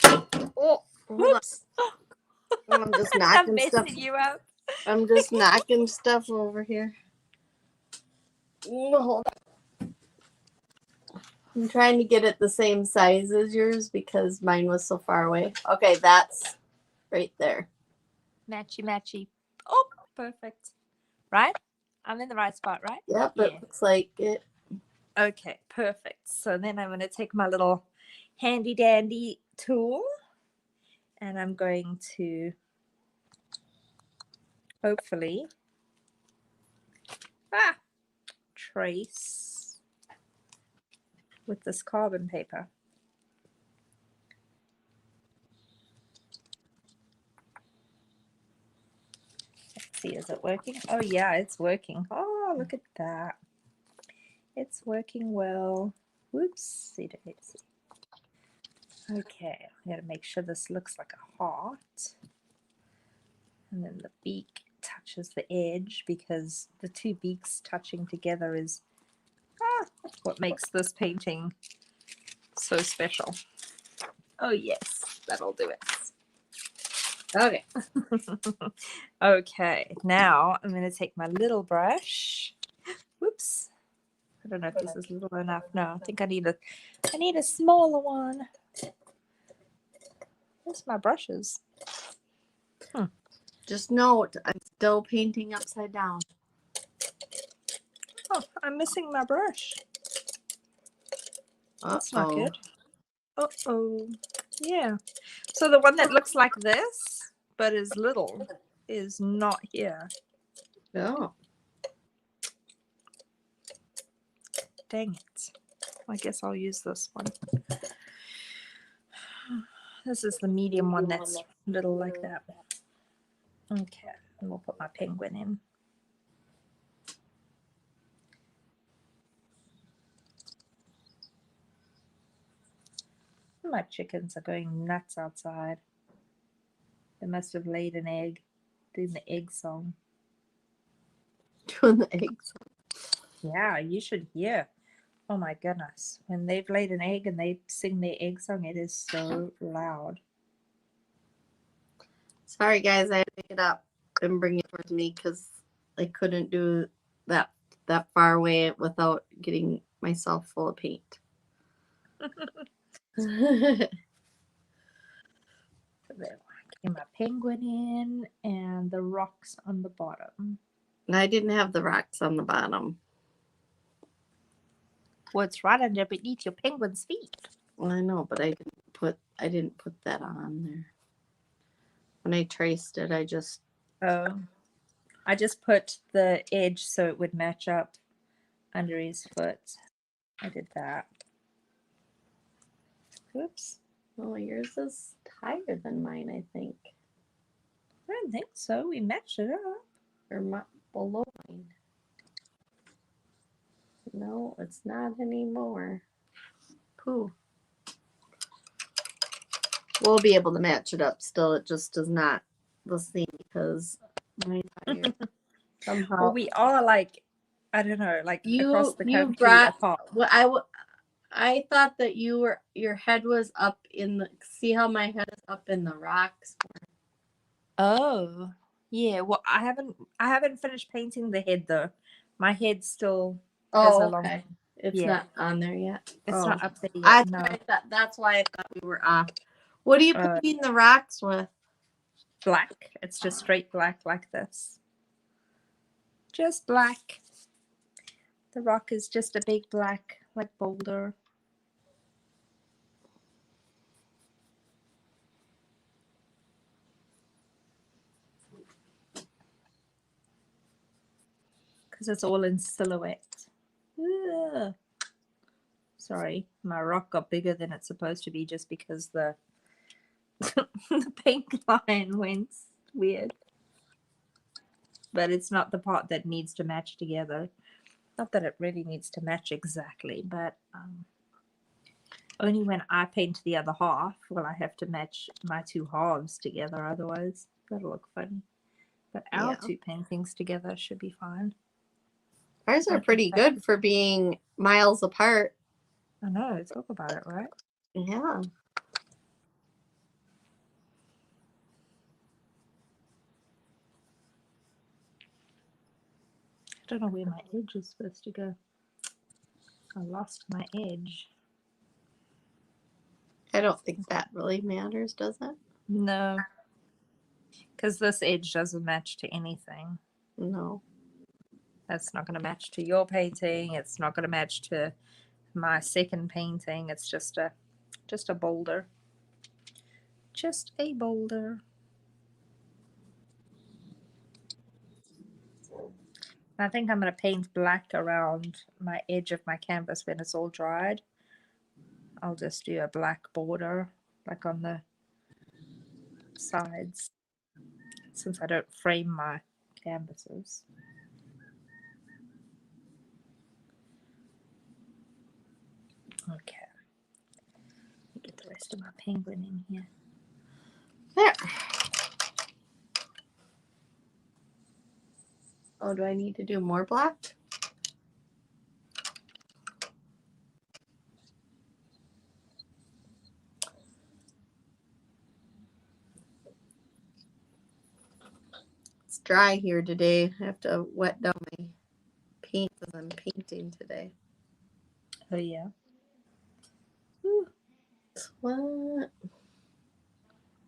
Oh, hold on. Whoops. I'm just I'm knocking messing stuff. you up. I'm just knocking stuff over here. Hold on. I'm trying to get it the same size as yours because mine was so far away. Okay, that's right there. Matchy. Oh, perfect. Right? I'm in the right spot, right? Yep, Yeah. it looks like it. Okay, perfect. So then I'm going to take my little handy dandy tool and I'm going to hopefully trace with this carbon paper. Let's see, is it working? Oh yeah, it's working. Oh, look at that. It's working well. Whoopsie daisy. Okay, I gotta make sure this looks like a heart. And then the beak touches the edge because the two beaks touching together is what makes this painting so special. Oh yes, that'll do it. Okay. Okay, now I'm going to take my little brush. Whoops. I don't know if this is little enough. No, I think I need a smaller one. Where's my brushes? Just note, I'm still painting upside down. Oh, I'm missing my brush. That's not good. Uh-oh. Yeah. So the one that looks like this, but is little, is not here. Oh. Dang it. I guess I'll use this one. This is the medium one that's little like that. Okay, and we'll put my penguin in. My chickens are going nuts outside. They must have laid an egg, doing the egg song. Doing the eggs. Yeah, you should hear. Oh my goodness. When they've laid an egg and they sing their egg song, it is so loud. Sorry, guys, I had to pick it up and bring it towards me because I couldn't do that far away without getting myself full of paint. There, get my penguin in and the rocks on the bottom. And I didn't have the rocks on the bottom. What's right under beneath your penguin's feet? Well, I know, but I didn't put that on there. When I traced it, I just put the edge so it would match up under his foot. I did that. Oops. Oh, yours is higher than mine, I think. I don't think so. We matched it up. Or below mine. No, it's not anymore. Pooh. We'll be able to match it up still. It just does not the same because my tire somehow. Well, we are like, I don't know, like across the country apart. Well, I thought that your head was up in the. See how my head is up in the rocks. Oh, yeah. Well, I haven't finished painting the head though. My head still has a long. Okay. It's Yeah. not on there yet. It's not up there yet. No. That's why I thought we were off. What are you painting the rocks with? Black. It's just straight black like this. Just black. The rock is just a big black, like boulder. Because it's all in silhouette. Ugh. Sorry, my rock got bigger than it's supposed to be just because the the paint line went weird. But it's not the part that needs to match together. Not that it really needs to match exactly, but only when I paint the other half will I have to match my two halves together. Otherwise, that'll look funny. But our two paintings together should be fine. Ours are pretty good for being miles apart. I know. Talk about it, right? Yeah. I don't know where my edge is supposed to go. I lost my edge. I don't think that really matters, does it? No. Because this edge doesn't match to anything. No. That's not going to match to your painting. It's not going to match to my second painting. It's just a boulder. Just a boulder. I think I'm going to paint black around my edge of my canvas when it's all dried. I'll just do a black border like on the sides since I don't frame my canvases. Okay. Get the rest of my penguin in here. There. Oh, do I need to do more black? It's dry here today. I have to wet down my paint as I'm painting today. Oh, yeah. What? I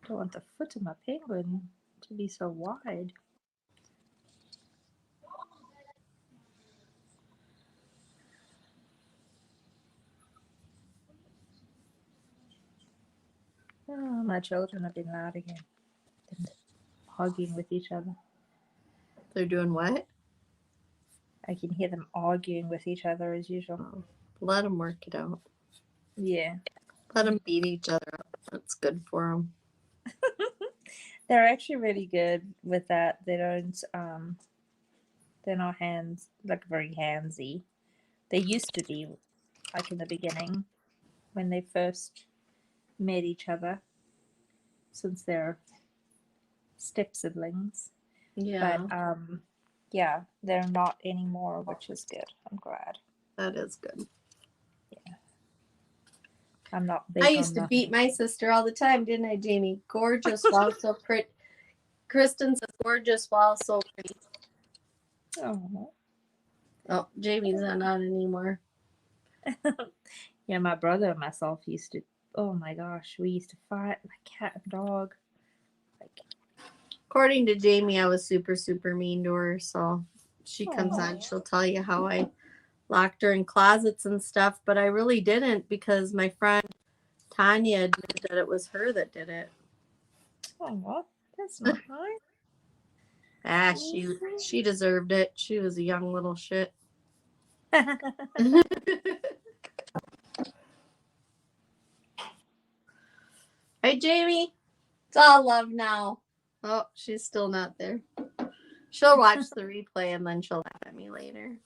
don't want the foot of my penguin to be so wide. Oh, my children have been loud again. They're arguing with each other. They're doing what? I can hear them arguing with each other as usual. Oh, let them work it out. Yeah. Let them beat each other up. That's good for them. They're actually really good with that. They don't they're not very handsy. They used to be like in the beginning when they first met each other, since they're step siblings. Yeah, But yeah, they're not anymore, which is good. I'm glad. that is good. I'm not big I on used to the beat my sister all the time, didn't I, Jamie? Gorgeous while so pretty. Kristen's gorgeous while so pretty. Oh. Oh, Jamie's not on anymore. Yeah, my brother and myself used to, oh my gosh, we used to fight like cat and dog. Like, According to Jamie, I was super, super mean to her. So she comes Aw. on, she'll tell you how I locked her in closets and stuff. But I really didn't, because my friend Tanya admitted that it was her that did it. oh, well, that's not nice. Ah, she deserved it. She was a young little shit. Hey, Jamie. It's all love now. Oh, she's still not there. She'll watch the replay and then she'll laugh at me later.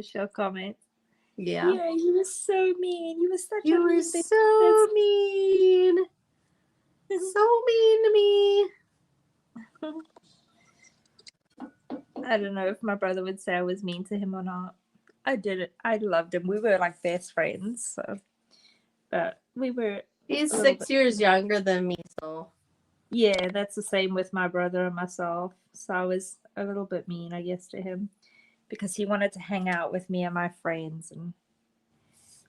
She'll comment. Yeah. Yeah, you were so mean. You were such You a were mean so mean. So mean to me. I don't know if my brother would say I was mean to him or not. I did it. I loved him. We were like best friends. So, but we were. He's a little 6 bit- years younger than me, so. Yeah, that's the same with my brother and myself. So I was a little bit mean, I guess, to him because he wanted to hang out with me and my friends, and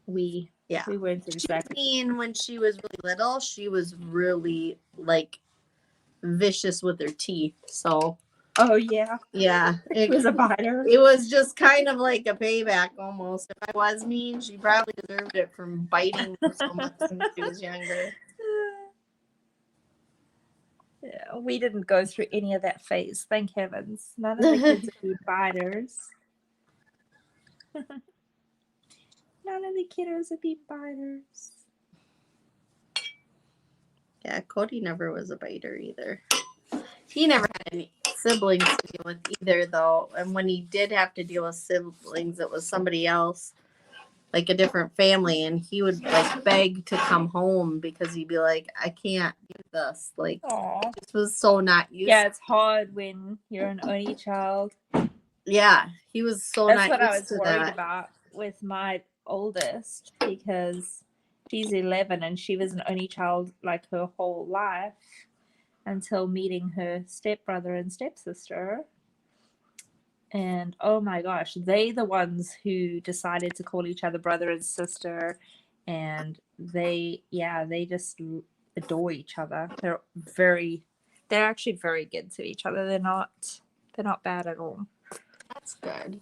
we weren't exactly. Mean when she was really little, she was really like vicious with her teeth. So. Oh yeah, Yeah, it was a biter. It was just kind of like a payback almost. If I was mean, she probably deserved it from biting me so much when she was younger. Yeah, we didn't go through any of that phase, thank heavens. None of the kids would be biters. None of the kiddos would be biters. Yeah, Cody never was a biter either. He never had any siblings to deal with either, though. And when he did have to deal with siblings, it was somebody else, like a different family. And he would like beg to come home because he'd be like, I can't do this. Like, Aww. this was so not used. Yeah, it's hard when you're an only child. Yeah, he was so That's not what I used was to worried that. about with my oldest, because she's 11 and she was an only child like her whole life until meeting her stepbrother and stepsister. And oh my gosh, they the ones who decided to call each other brother and sister, and they just adore each other. They're actually very good to each other. They're not bad at all. That's good.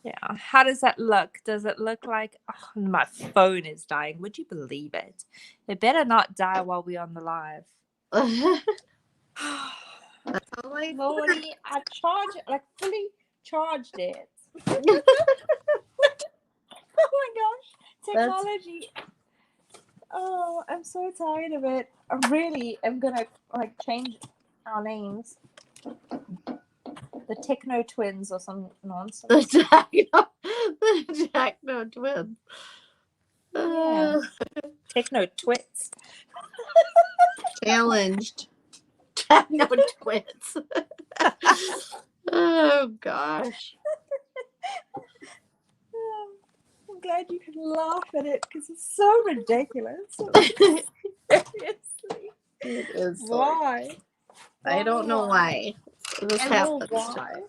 Yeah. How does that look? Does it look like, oh, my phone is dying? Would you believe it? It better not die while we're on the live. That's all I Lordy, I charged it, like fully charged it. Oh my gosh, technology. Oh, I'm so tired of it. I really am gonna like change our names. The Techno Twins or some nonsense. The Techno Twins. Yeah. Techno Twits. Challenged. Techno Twins. Oh gosh. I'm glad you can laugh at it because it's so ridiculous. Seriously. It is. Why? I don't know why. This happens. Why?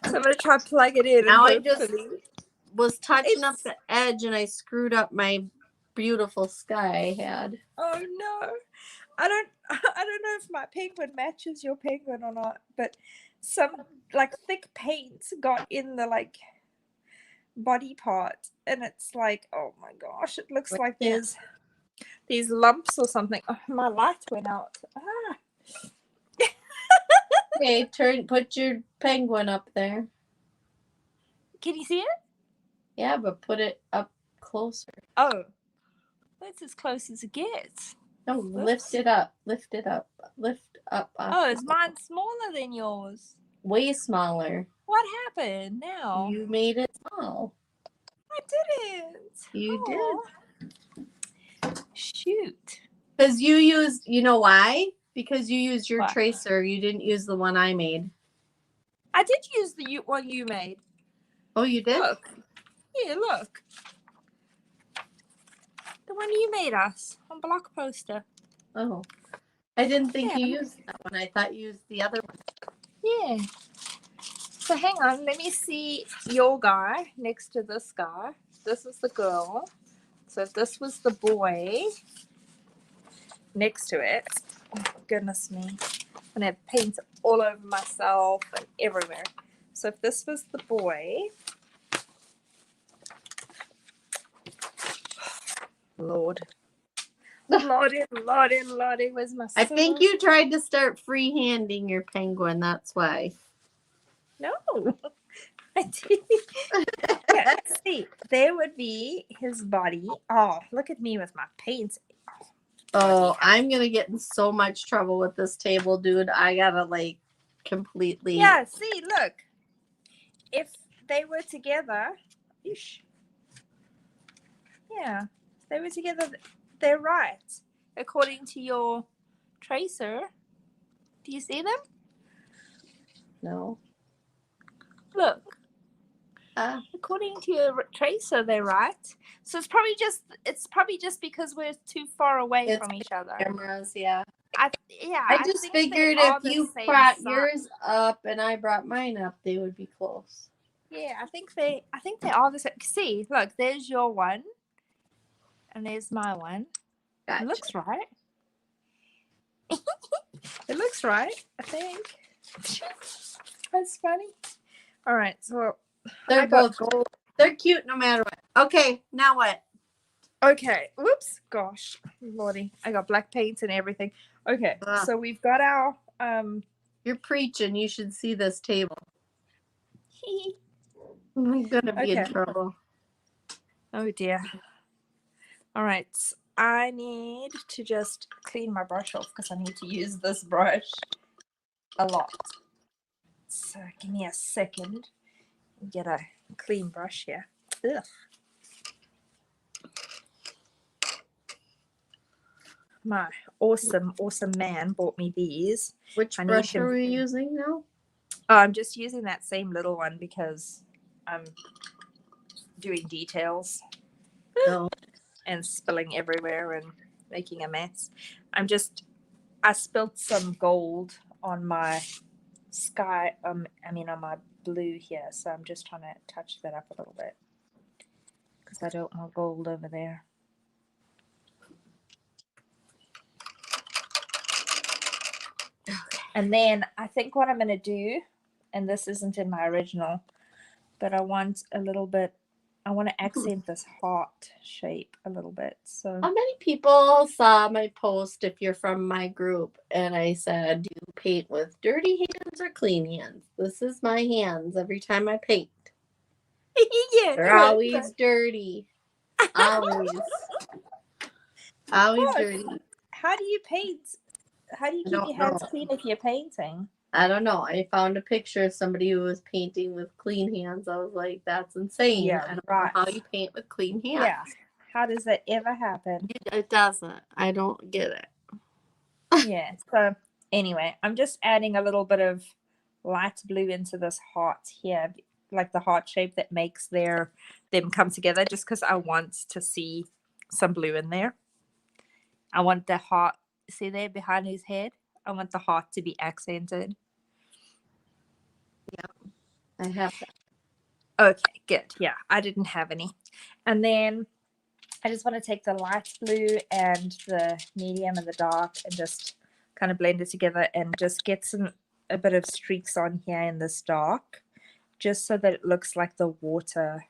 So I'm gonna try to plug it in. Now and I just hopefully- was touching up the edge and I screwed up my beautiful sky I had. Oh no. I don't know if my penguin matches your penguin or not, but some like thick paint got in the like body part, and it's like, oh my gosh, it looks like there's these lumps or something. Oh, my light went out. Okay, put your penguin up there. Can you see it? Yeah, but put it up closer. Oh, that's as close as it gets. No, lift it up. Lift it up. Lift up. Oh, is mine smaller than yours? Way smaller. What happened now? You made it small. I didn't. You did. Shoot. Because you used, you know why? Because you used your What? tracer. You didn't use the one I made. I did use the one you made. Oh, you did? Look. Yeah, look. The one you made us on Block Poster. Oh. I didn't think Yeah. you used that one. I thought you used the other one. Yeah. So hang on, let me see your guy next to this guy. This is the girl. So if this was the boy next to it, oh goodness me, I'm gonna have paint all over myself and everywhere. So if this was the boy, Lord. Lordy, where's my I think you tried to start freehanding your penguin. That's why. No, I did. Yeah, let's see. There would be his body. Oh, look at me with my paint. Oh, I'm going to get in so much trouble with this table, dude. I got to like completely. Yeah, see, look. If they were together, yeah, if they were together, they're right. According to your tracer. Do you see them? No. Look. According to your tracer, they're right. So it's probably just because we're too far away from each other. Cameras, yeah. I just think they figured are if the you same brought size. yours up and I brought mine up, they would be close. Yeah, I think they are the same. See, look, there's your one, and there's my one. Gotcha. It looks right. It looks right, I think. That's funny. All right, so They're both gold. They're cute no matter what. Okay, now what? Okay. Whoops. Gosh, Lordy, I got black paint and everything. Okay, so we've got our You're preaching. You should see this table. I'm gonna be in trouble. Oh dear. All right. I need to just clean my brush off because I need to use this brush a lot. So give me a second and get a clean brush here. Ugh. My awesome man bought me these. Which brush are we using now? Oh, I'm just using that same little one because I'm doing details. No. And spilling everywhere and making a mess. I spilled some gold on my sky, on my blue here, so I'm just trying to touch that up a little bit because I don't want gold over there. And then I think what I'm going to do, and this isn't in my original, but I want to accent this heart shape a little bit. So how many people saw my post if you're from my group and I said, do you paint with dirty hands or clean hands? This is my hands every time I paint. Yeah, they're always dirty. Always dirty. How do you paint? How do you keep your hands clean if you're painting? I don't know. I found a picture of somebody who was painting with clean hands. I was like, that's insane. Yeah, I don't know how you paint with clean hands. Yeah. How does that ever happen? It doesn't. I don't get it. Yeah. So anyway, I'm just adding a little bit of light blue into this heart here, like the heart shape that makes them come together, just because I want to see some blue in there. I want the heart, see there behind his head? I want the heart to be accented. Yeah, I have that. Okay, good. Yeah, I didn't have any. And then I just want to take the light blue and the medium and the dark and just kind of blend it together and just get a bit of streaks on here in this dark, just so that it looks like the water,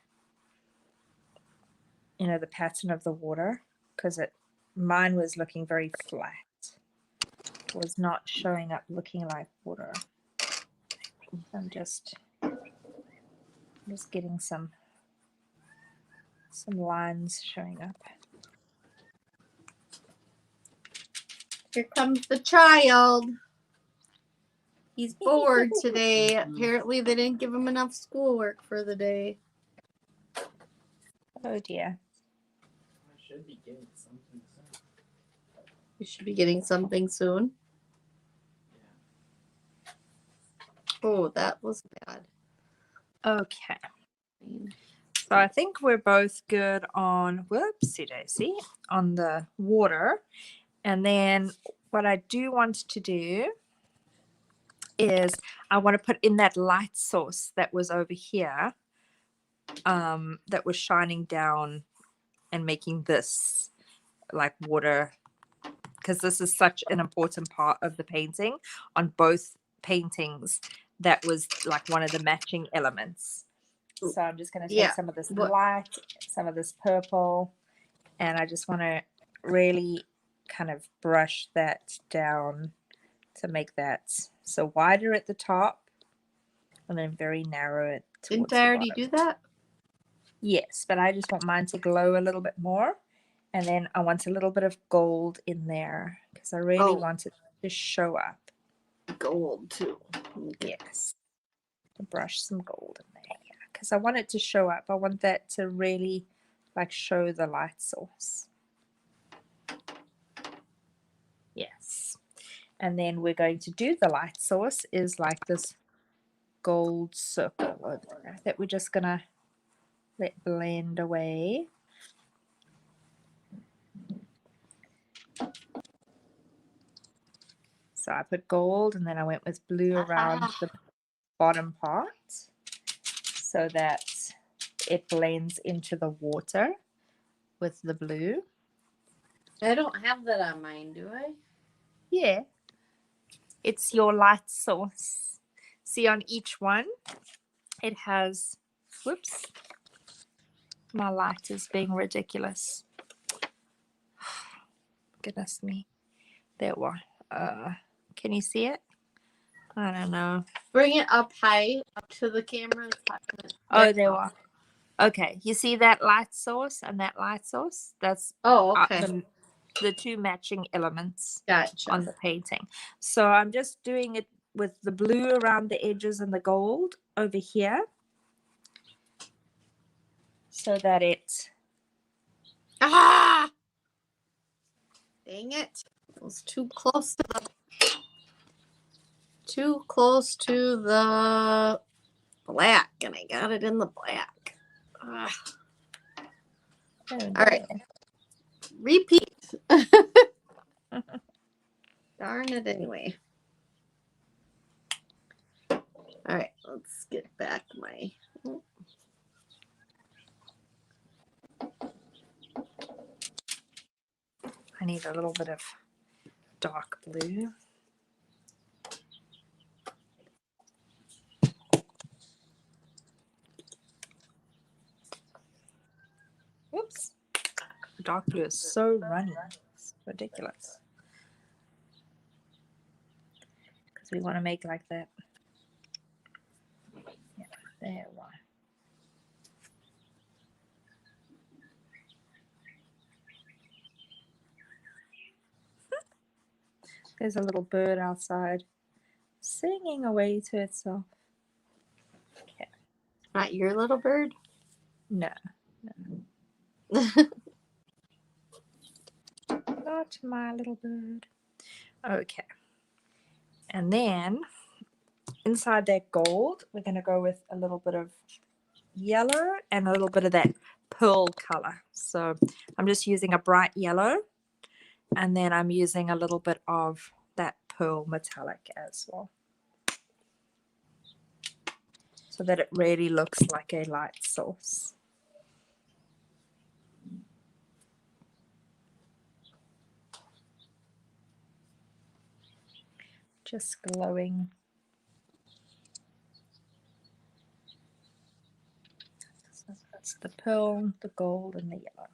the pattern of the water, because mine was looking very flat. It was not showing up looking like water. I'm just getting some lines showing up. Here comes the child. He's bored today. Apparently, they didn't give him enough schoolwork for the day. Oh dear. I should be getting something soon. You should be getting something soon. Oh, that was bad. Okay. So I think we're both good on, whoopsie daisy, on the water. And then what I do want to do is I want to put in that light source that was over here, that was shining down and making this like water, because this is such an important part of the painting on both paintings. That was like one of the matching elements. So I'm just going to take some of this light, some of this purple, and I just want to really kind of brush that down to make that so wider at the top and then very narrow it towards Didn't I already do that? Yes, but I just want mine to glow a little bit more. And then I want a little bit of gold in there because I really want it to show up. Gold too. Okay. Yes. Brush some gold in there because I want it to show up. I want that to really like show the light source. Yes. And then we're going to do the light source is like this gold circle over there that we're just going to let blend away. So I put gold and then I went with blue around the bottom part so that it blends into the water with the blue. I don't have that on mine, do I? Yeah. It's your light source. See, on each one, it has, whoops, my light is being ridiculous. Goodness me. There we are. Can you see it? I don't know. Bring it up high, up to the camera. Oh, there we are. Okay, you see that light source and that light source? That's okay. The two matching elements Gotcha. on the painting. So I'm just doing it with the blue around the edges and the gold over here so that it... Ah! Dang it. It was too close to the black, and I got it in the black. Oh, no. All right. Repeat. Darn it anyway. All right, let's get back my... I need a little bit of dark blue. Oops. Dark blue is so runny. It's ridiculous. Because we want to make like that. Yeah, there we are. There's a little bird outside singing away to itself. Okay. Not your little bird? No. Not my little bird. Okay. And then inside that gold, we're going to go with a little bit of yellow and a little bit of that pearl color. So I'm just using a bright yellow, and then I'm using a little bit of that pearl metallic as well, so that it really looks like a light source. Just glowing. So that's the pearl, the gold, and the yellow.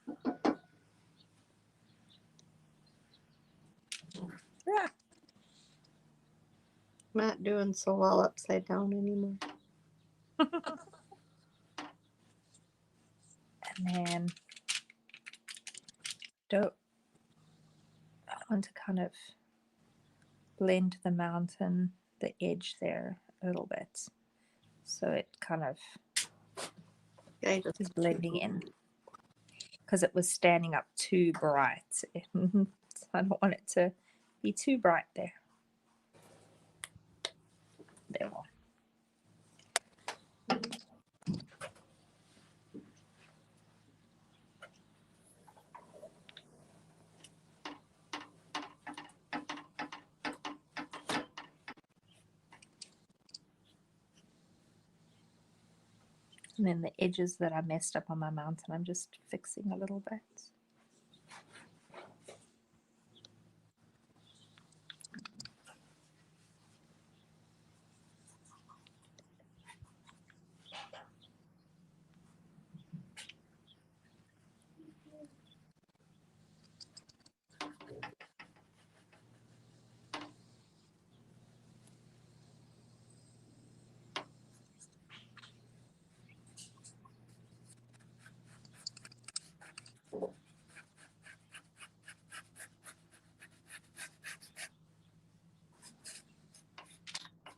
Ah. Not doing so well upside down anymore. And then don't I want to kind of blend the mountain, the edge there a little bit, so it kind of I just is blending in, because it was standing up too bright. So I don't want it to be too bright there. There we go. And then the edges that I messed up on my mountain, I'm just fixing a little bit.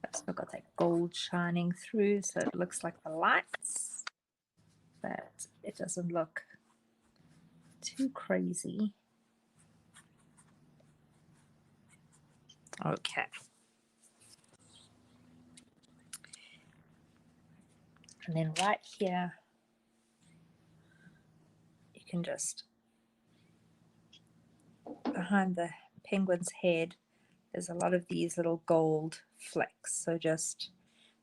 I've still got that gold shining through, so it looks like the lights, but it doesn't look too crazy. Okay. And then right here, you can just, behind the penguin's head, there's a lot of these little gold flecks. So just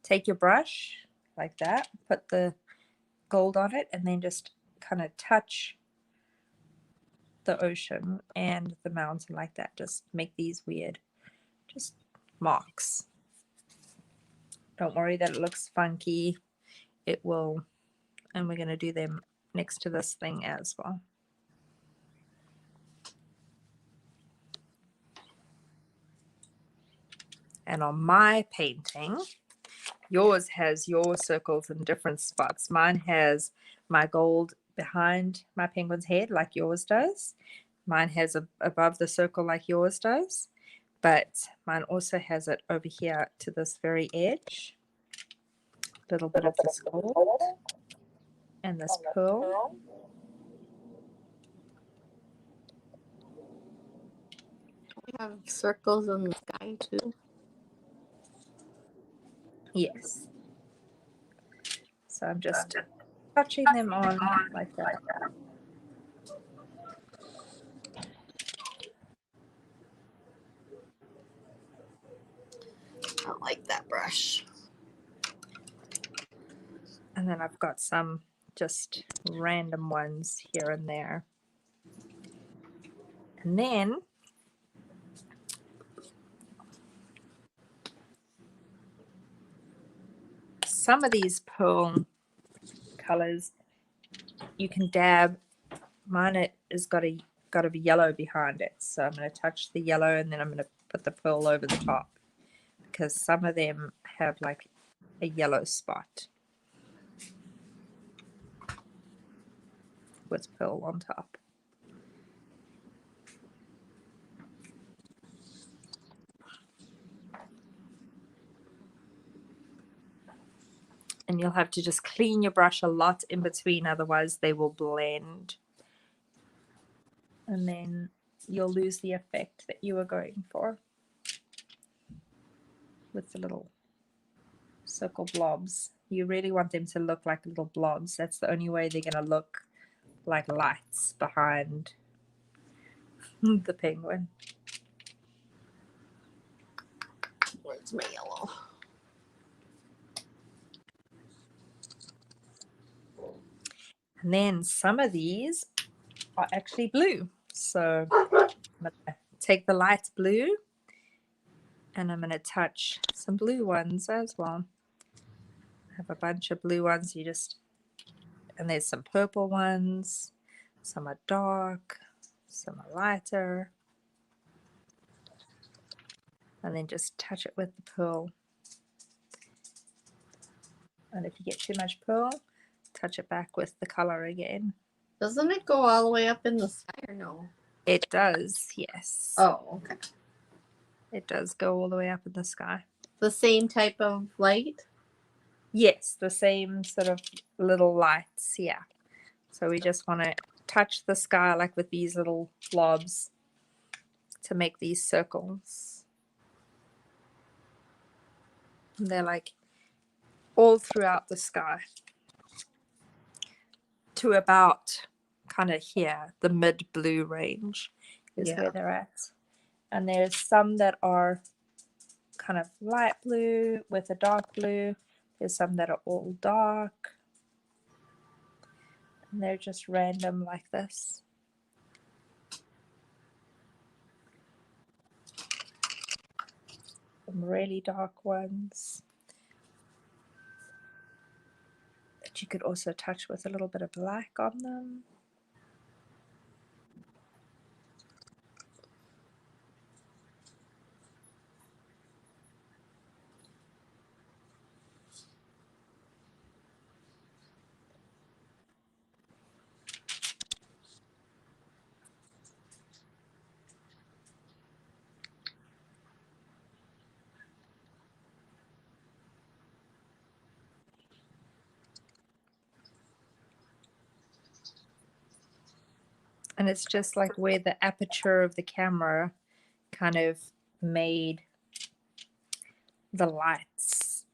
take your brush like that, put the gold on it, and then just kind of touch the ocean and the mountain like that. Just make these weird, just marks. Don't worry that it looks funky. It will, and we're going to do them next to this thing as well. And on my painting, yours has your circles in different spots. Mine has my gold behind my penguin's head like yours does. Mine has above the circle like yours does. But mine also has it over here to this very edge. A little bit of this gold and this pearl. we have circles in the sky too. Yes. So I'm just touching them on like that. I don't like that brush. And then I've got some just random ones here and there. And then some of these pearl colors you can dab. Mine has got a yellow behind it, so I'm going to touch the yellow and then I'm going to put the pearl over the top, because some of them have like a yellow spot with pearl on top. And you'll have to just clean your brush a lot in between, otherwise they will blend. And then you'll lose the effect that you were going for with the little circle blobs. You really want them to look like little blobs. That's the only way they're going to look like lights behind the penguin. Where's my yellow? And then some of these are actually blue. So I'm going to take the light blue and I'm going to touch some blue ones as well. I have a bunch of blue ones. And there's some purple ones. Some are dark, some are lighter. And then just touch it with the pearl. And if you get too much pearl, touch it back with the color again. Doesn't it go all the way up in the sky or no? It does, yes. Oh, okay. It does go all the way up in the sky. The same type of light? Yes, the same sort of little lights, yeah. So we just want to touch the sky like with these little blobs to make these circles. And they're like all throughout the sky to about kind of here, the mid blue range is Yeah. where they're at. And there's some that are kind of light blue with a dark blue. There's some that are all dark. And they're just random like this. Some really dark ones that you could also touch with a little bit of black on them. And it's just like where the aperture of the camera kind of made the lights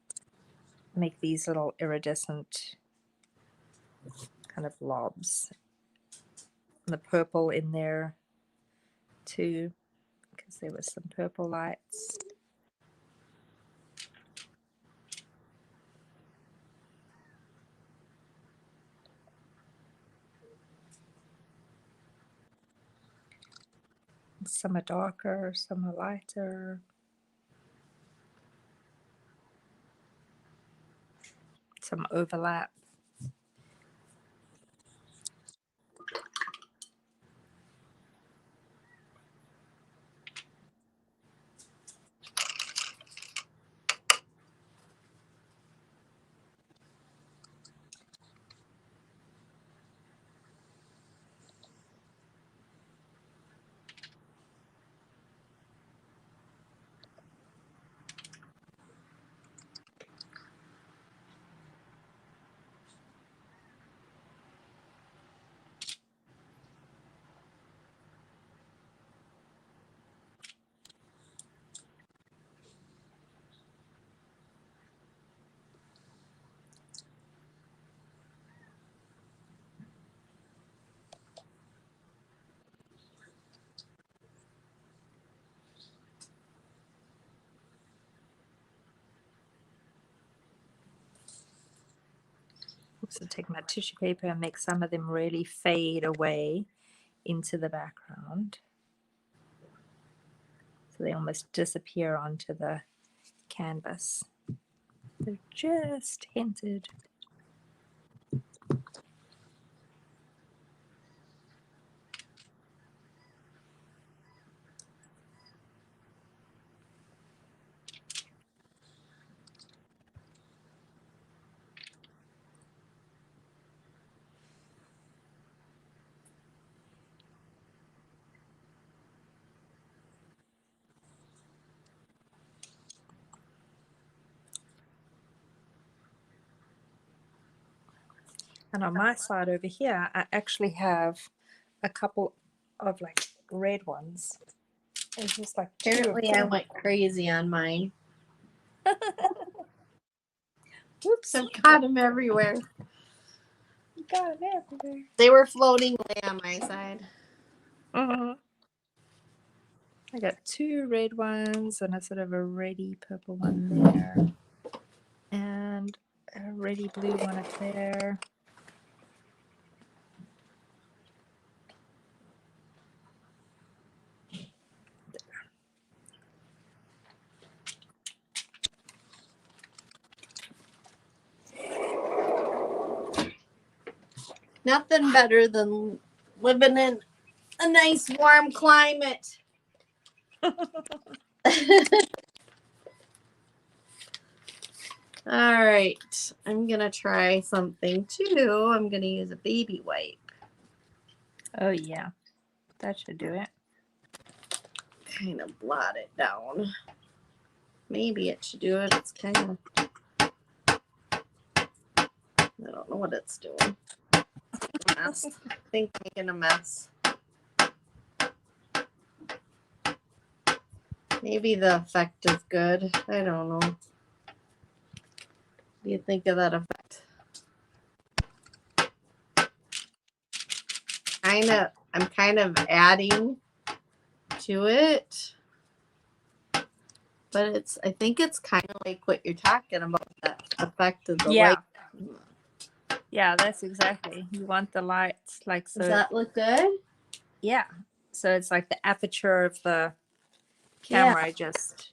make these little iridescent kind of blobs. And the purple in there too, because there was some purple lights. Some are darker, some are lighter. Some overlap. Also take my tissue paper and make some of them really fade away into the background. So they almost disappear onto the canvas. They're just hinted. And on my side over here, I actually have a couple of like red ones. It's just like two of Apparently, I them. went crazy on mine. Whoops, I've got them everywhere. you got it everywhere. They were floating away on my side. I got two red ones and a sort of a reddy purple one there. And a reddy blue one up there. Nothing better than living in a nice warm climate. All right. I'm going to try something too. I'm going to use a baby wipe. Oh yeah, that should do it. Kind of blot it down. Maybe it should do it. It's kind of, I don't know what it's doing. A mess. I think making a mess. Maybe the effect is good. I don't know. What do you think of that effect? I'm kind of adding to it. But I think it's kind of like what you're talking about, that effect of the Yeah. light. Yeah, that's exactly. You want the lights like so. Does that look good? Yeah. So it's like the aperture of the camera just.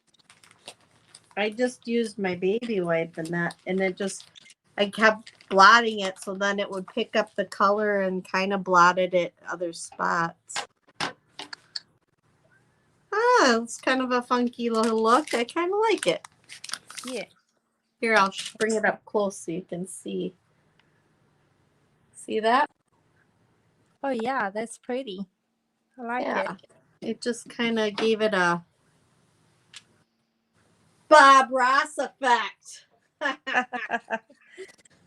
I just used my baby wipe and it just, I kept blotting it so then it would pick up the color and kind of blotted it other spots. It's kind of a funky little look. I kind of like it. Yeah. Here, I'll bring it up close so you can see. See that? Oh yeah, that's pretty. I like Yeah. It just kind of gave it a Bob Ross effect.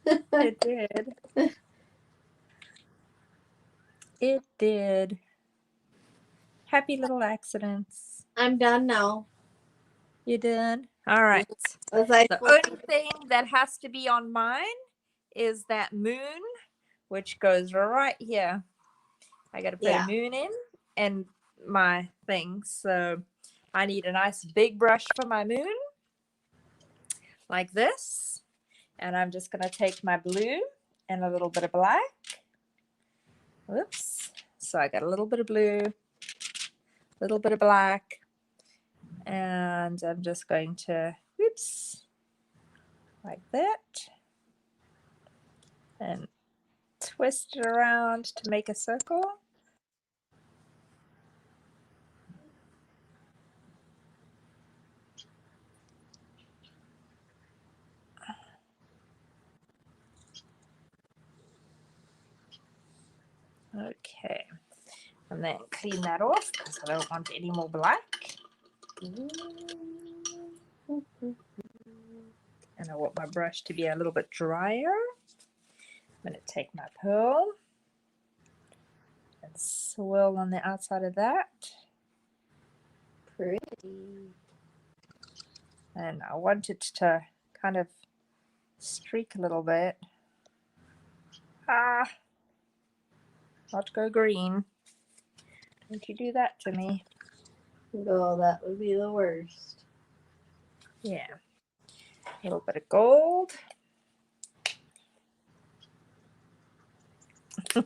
it. It did. It did. Happy little accidents. I'm done now. You did? All right. As I The only thing that has to be on mine is that moon, which goes right here. I got to put a moon in and my thing. So I need a nice big brush for my moon, like this. And I'm just going to take my blue and a little bit of black. Whoops. So I got a little bit of blue, a little bit of black. And I'm just going to, whoops, like that. And twist it around to make a circle. Okay, and then clean that off because I don't want any more black. And I want my brush to be a little bit drier. I'm going to take my pearl and swirl on the outside of that. Pretty. And I want it to kind of streak a little bit. Not go green. Don't you do that to me. Oh, that would be the worst. Yeah. A little bit of gold. I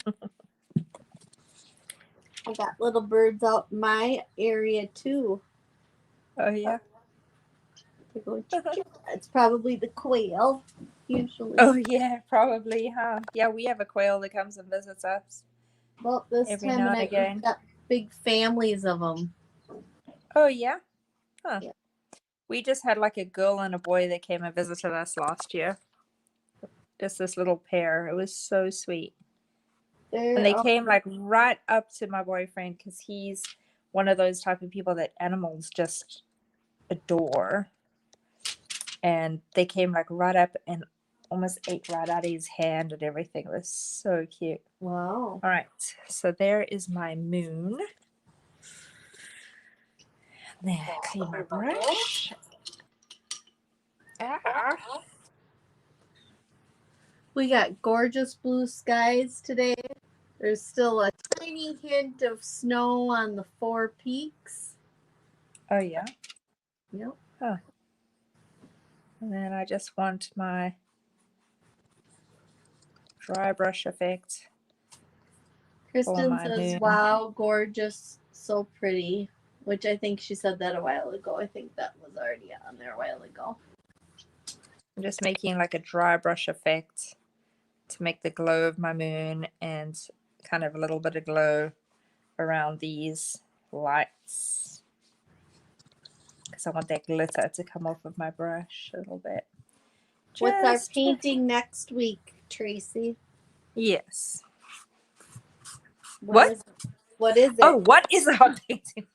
got little birds out in my area too. Oh, yeah. They're going, it's probably the quail, usually. Oh, yeah, probably, huh? Yeah, we have a quail that comes and visits us. Well, this every time now of and night, again. we've got big families of them. Oh, yeah? Huh. Yeah. We just had like a girl and a boy that came and visited us last year. Just this little pair. It was so sweet. And they came like right up to my boyfriend because he's one of those type of people that animals just adore. And they came like right up and almost ate right out of his hand and everything. It was so cute. Wow. All right. So there is my moon. Then clean my brush. We got gorgeous blue skies today. There's still a tiny hint of snow on the 4 peaks. Oh, yeah? Yep. Huh. And then I just want my dry brush effect. Kristen my says, moon. wow, gorgeous, so pretty. Which I think she said that a while ago. I think that was already on there a while ago. I'm just making like a dry brush effect to make the glow of my moon and kind of a little bit of glow around these lights. Because I want that glitter to come off of my brush a little bit. What's our Just- painting next week, Tracy? Yes. What is it? Oh, what is our painting?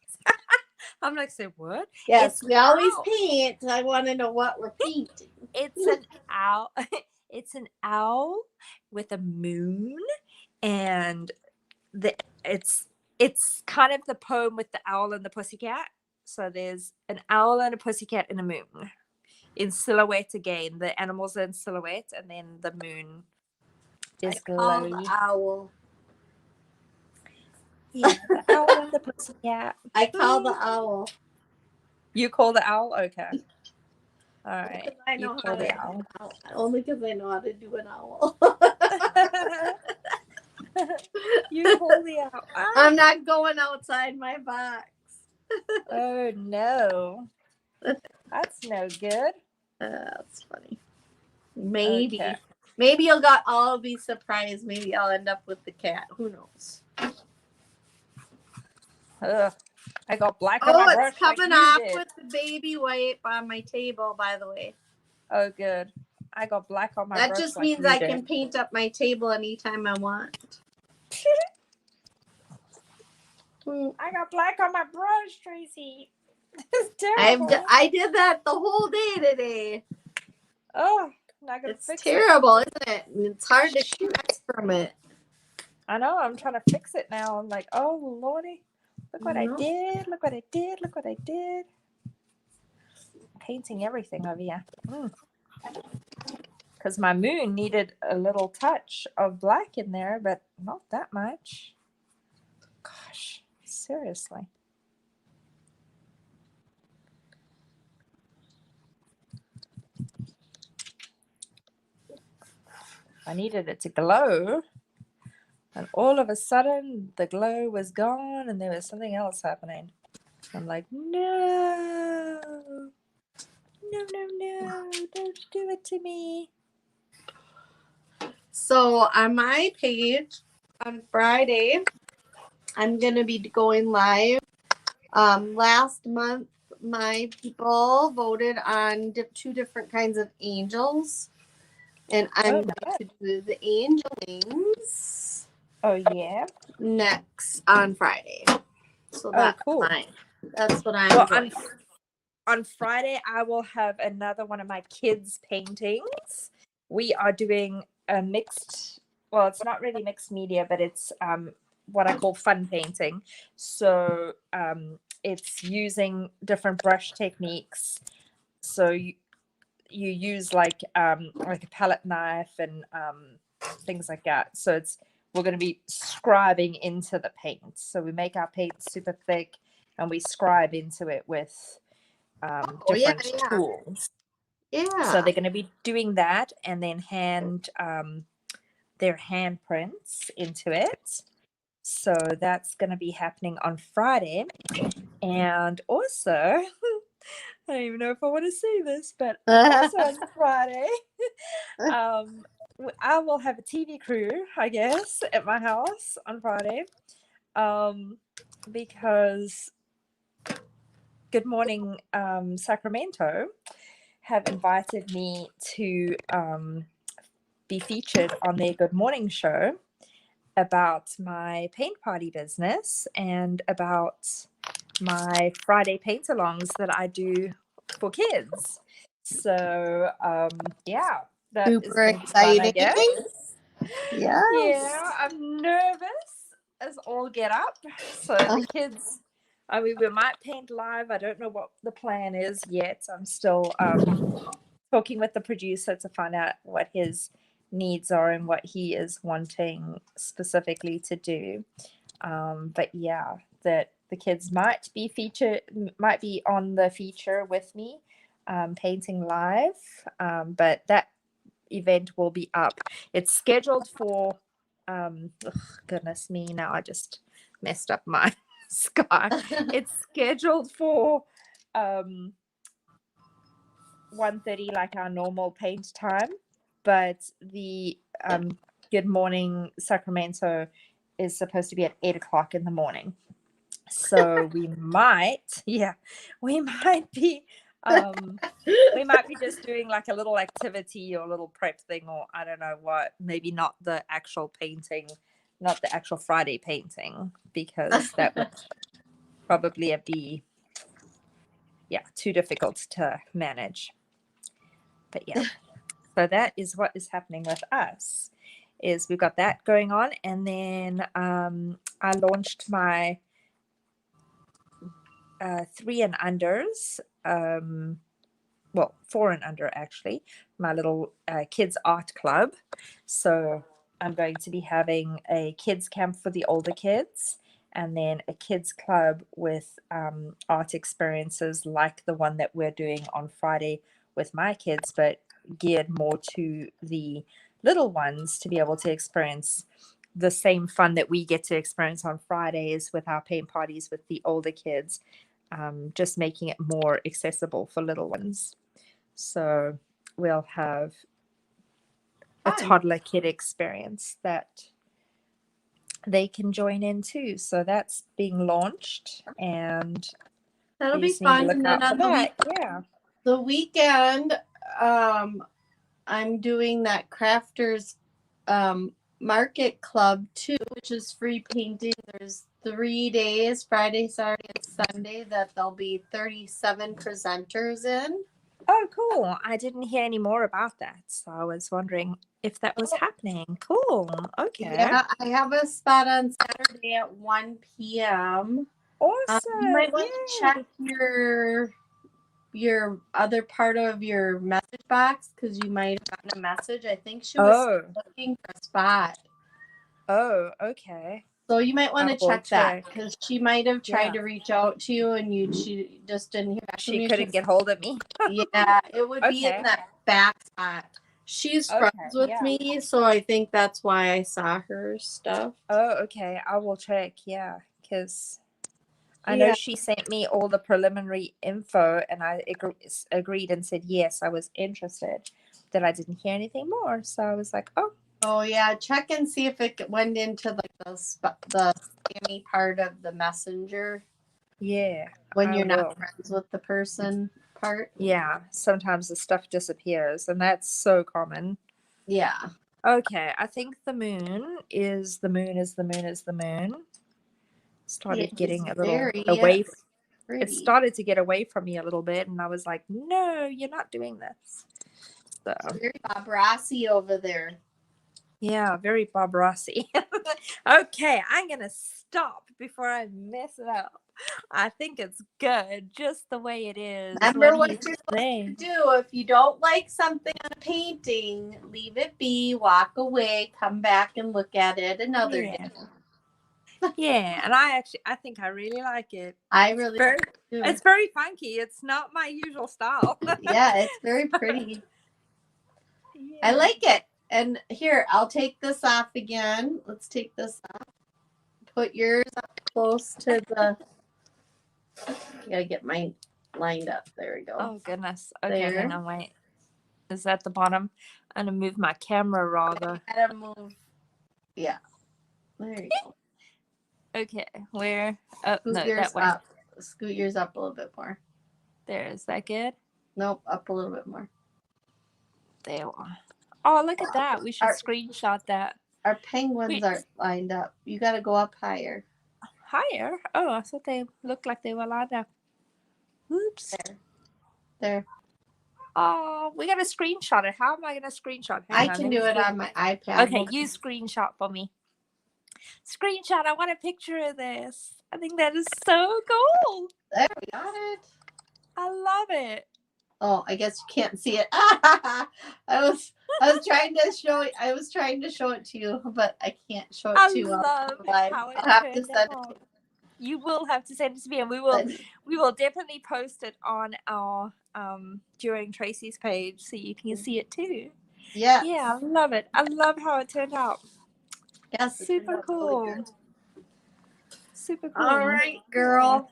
I'm like, say what? Yes, it's we always owl. paint. I want to know what we're painting. It's an owl. It's an owl with a moon, and it's kind of the poem with the owl and the pussycat. So there's an owl and a pussycat and a moon in silhouette again. The animals are in silhouette, and then the moon is Call the glowy. owl. Yeah, the owl and the pussycat. I call the owl. You call the owl? Okay. All right. Because I You know call how the to owl. only because I know how to do an owl. You call the owl. Ah. I'm not going outside my box. Oh no. That's no good. That's funny. Maybe. Okay. Maybe I'll be surprised. Maybe I'll end up with the cat. Who knows? Ugh. I got black on Oh, my brush. it's coming like you off did. with the baby wipe on my table, by the way. Oh, good. I got black on my That brush. just like means you I did. can paint up my table anytime I want. I got black on my brush, Tracy. It's terrible. I did that the whole day today. Oh, not gonna It's fix terrible, isn't it? And it's hard to stress from it. it. I know. I'm trying to fix it now. I'm like, oh lordy, look what I No. did. Look what I did. Look what I did. Painting everything over here. Because my moon needed a little touch of black in there, but not that much. Gosh, seriously. I needed it to glow. And all of a sudden, the glow was gone and there was something else happening. I'm like, no. No, no, no. Don't do it to me. So on my page on Friday, I'm gonna be going live. Last month, my people voted on 2 different kinds of angels, and I'm going to do the angel wings Oh, yeah. next on Friday. So that's cool. fine. That's what I'm Well, doing. on Friday, I will have another one of my kids' paintings. We are doing a mixed, well, it's not really mixed media, but it's what I call fun painting. So it's using different brush techniques. So you use like a palette knife and things like that. So we're going to be scribing into the paint. So we make our paint super thick and we scribe into it with different tools. Yeah. So they're going to be doing that and then hand their handprints into it. So that's going to be happening on Friday. And also, I don't even know if I want to say this, but also on Friday, I will have a TV crew, I guess, at my house on Friday, because Good Morning Sacramento have invited me to be featured on their Good Morning show about my paint party business and about my Friday paint alongs that I do for kids. So yeah, that is super gonna be fun, I exciting. guess. Yes. Yeah, I'm nervous as all get up. So the kids, I mean, we might paint live. I don't know what the plan is yet. I'm still talking with the producer to find out what his needs are and what he is wanting specifically to do. But yeah, that the kids might be on the feature with me, painting live. But that event will be up. It's scheduled for goodness me, now I just messed up my sky. It's scheduled for 1:30, like our normal paint time, but the Good Morning Sacramento is supposed to be at 8:00 in the morning. So we might be We might be just doing like a little activity or a little prep thing, or I don't know what. Maybe not the actual painting, not the actual Friday painting, because that would probably be too difficult to manage. But yeah, so that is what is happening with us. Is we've got that going on, and then I launched my 3 and unders. Well, 4 and under actually, my little kids art club. So I'm going to be having a kids camp for the older kids, and then a kids club with art experiences like the one that we're doing on Friday with my kids, but geared more to the little ones to be able to experience the same fun that we get to experience on Fridays with our paint parties with the older kids, just making it more accessible for little ones. So we'll have a Fun. toddler kid experience that they can join in too. So that's being launched, and That'll you be just need to fun. look And out then for on that. Yeah. the weekend, I'm doing that crafters market club too, which is free painting. There's 3 days, Friday, Saturday, and Sunday, that there'll be 37 presenters in. Oh, cool. I didn't hear any more about that. So I was wondering if that was happening. Cool. Okay. Yeah, I have a spot on Saturday at 1 p.m. Awesome. You might want Yay. to check your other part of your message box, because you might have gotten a message. I think she was looking for a spot. Oh, okay. So you might want to will check that, check. because she might have tried to reach out to you and she just didn't hear back from She you. couldn't get hold of me. Yeah, it would be Okay. in that back spot. She's Okay, friends with me, so I think that's why I saw her stuff. Oh, okay. I will check. Yeah, because I know Yeah. she sent me all the preliminary info, and I agreed and said yes, I was interested. Then I didn't hear anything more, so I was like, Oh yeah, check and see if it went into like the spammy part of the messenger yeah. when I you're will. not friends with the person part. Yeah, sometimes the stuff disappears, and that's so common. Yeah. Okay, I think the moon is the moon. Started It's getting a little very away. pretty. It started to get away from me a little bit, and I was like, no, you're not doing this. So Very Bob Rossi over there. yeah, very Bob Rossi. Okay, I'm gonna stop before I mess it up. I think it's good just the way it is. Remember what do you're you supposed think? to do. If you don't like something on a painting, leave it be, walk away, come back and look at it another Yeah. day. Yeah, and I think I really like it. I really Very, like it too. it's very funky. It's not my usual style. Yeah, it's very pretty. Yeah. I like it. And here, I'll take this off again. Let's take this off. Put yours up close to the. I gotta get mine lined up. There we go. Oh goodness. Okay, hang There. on, wait. Is that the bottom? I'm gonna move my camera rather. Gotta move. Yeah. There you go. Okay, where? Oh Scoot no, yours that way. up. Scoot yours up a little bit more. There, is that good? Nope, up a little bit more. There we are. Oh, look at that. We should screenshot that. Our penguins aren't lined up. You gotta go up higher. Higher? Oh, I thought they looked like they were lined up. Oops. There. Oh, we gotta screenshot it. How am I gonna screenshot? I can do it on my iPad. Okay, you screenshot for me. Screenshot. I want a picture of this. I think that is so cool. There, we got it. I love it. Oh, I guess you can't see it. I was trying to show it. I was trying to show it to you, but I can't show it to you. I love how it I'll have to turned send out. it. You will have to send it to me, and we will definitely post it on our during Tracy's page so you can see it too. Yeah. Yeah, I love it. I love how it turned out. Yes. Super cool. Super cool. All right, girl.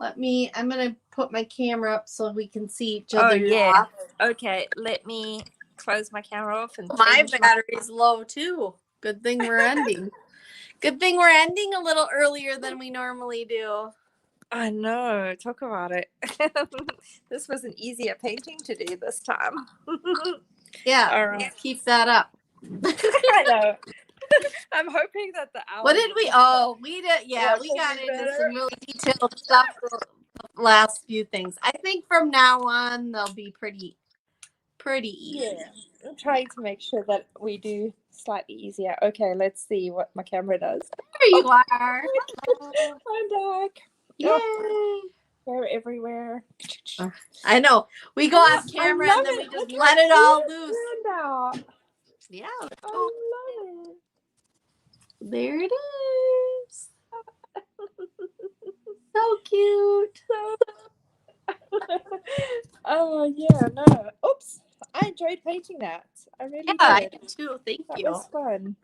I'm gonna put my camera up so we can see each other. Oh yeah. Okay, let me close my camera off and My change battery's low too. Good thing we're ending. Good thing we're ending a little earlier than we normally do. I know. Talk about it. This was an easier painting to do this time. Yeah, All right. let's keep that up. I know. I'm hoping that the owl. What did we? Oh, we did. Yeah, What we will got be into better? some really detailed stuff the last few things. I think from now on they'll be pretty easy. Yeah. I'm trying to make sure that we do slightly easier. Okay, let's see what my camera does. There you are. I'm back. Yay! They're everywhere. I know. We go off I camera love and then we it. just Look let how it all cute loose. turned out. Yeah. I love it. There it is. So cute. Oh yeah, no. Oops. I enjoyed painting that. I really Yeah, I did. did too. Thank That you. was fun.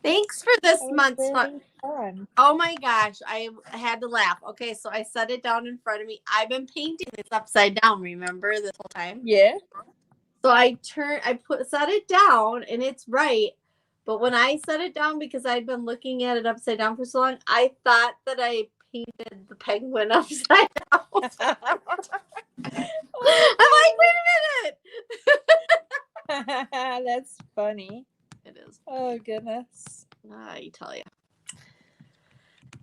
Thanks for this That was month's fun. really fun. Oh my gosh, I had to laugh. Okay, so I set it down in front of me. I've been painting this upside down, remember, this whole time? Yeah. So set it down and it's right. But when I set it down, because I'd been looking at it upside down for so long, I thought that I painted the penguin upside down. I'm like, wait a minute. That's funny. It is. Oh goodness. I tell you.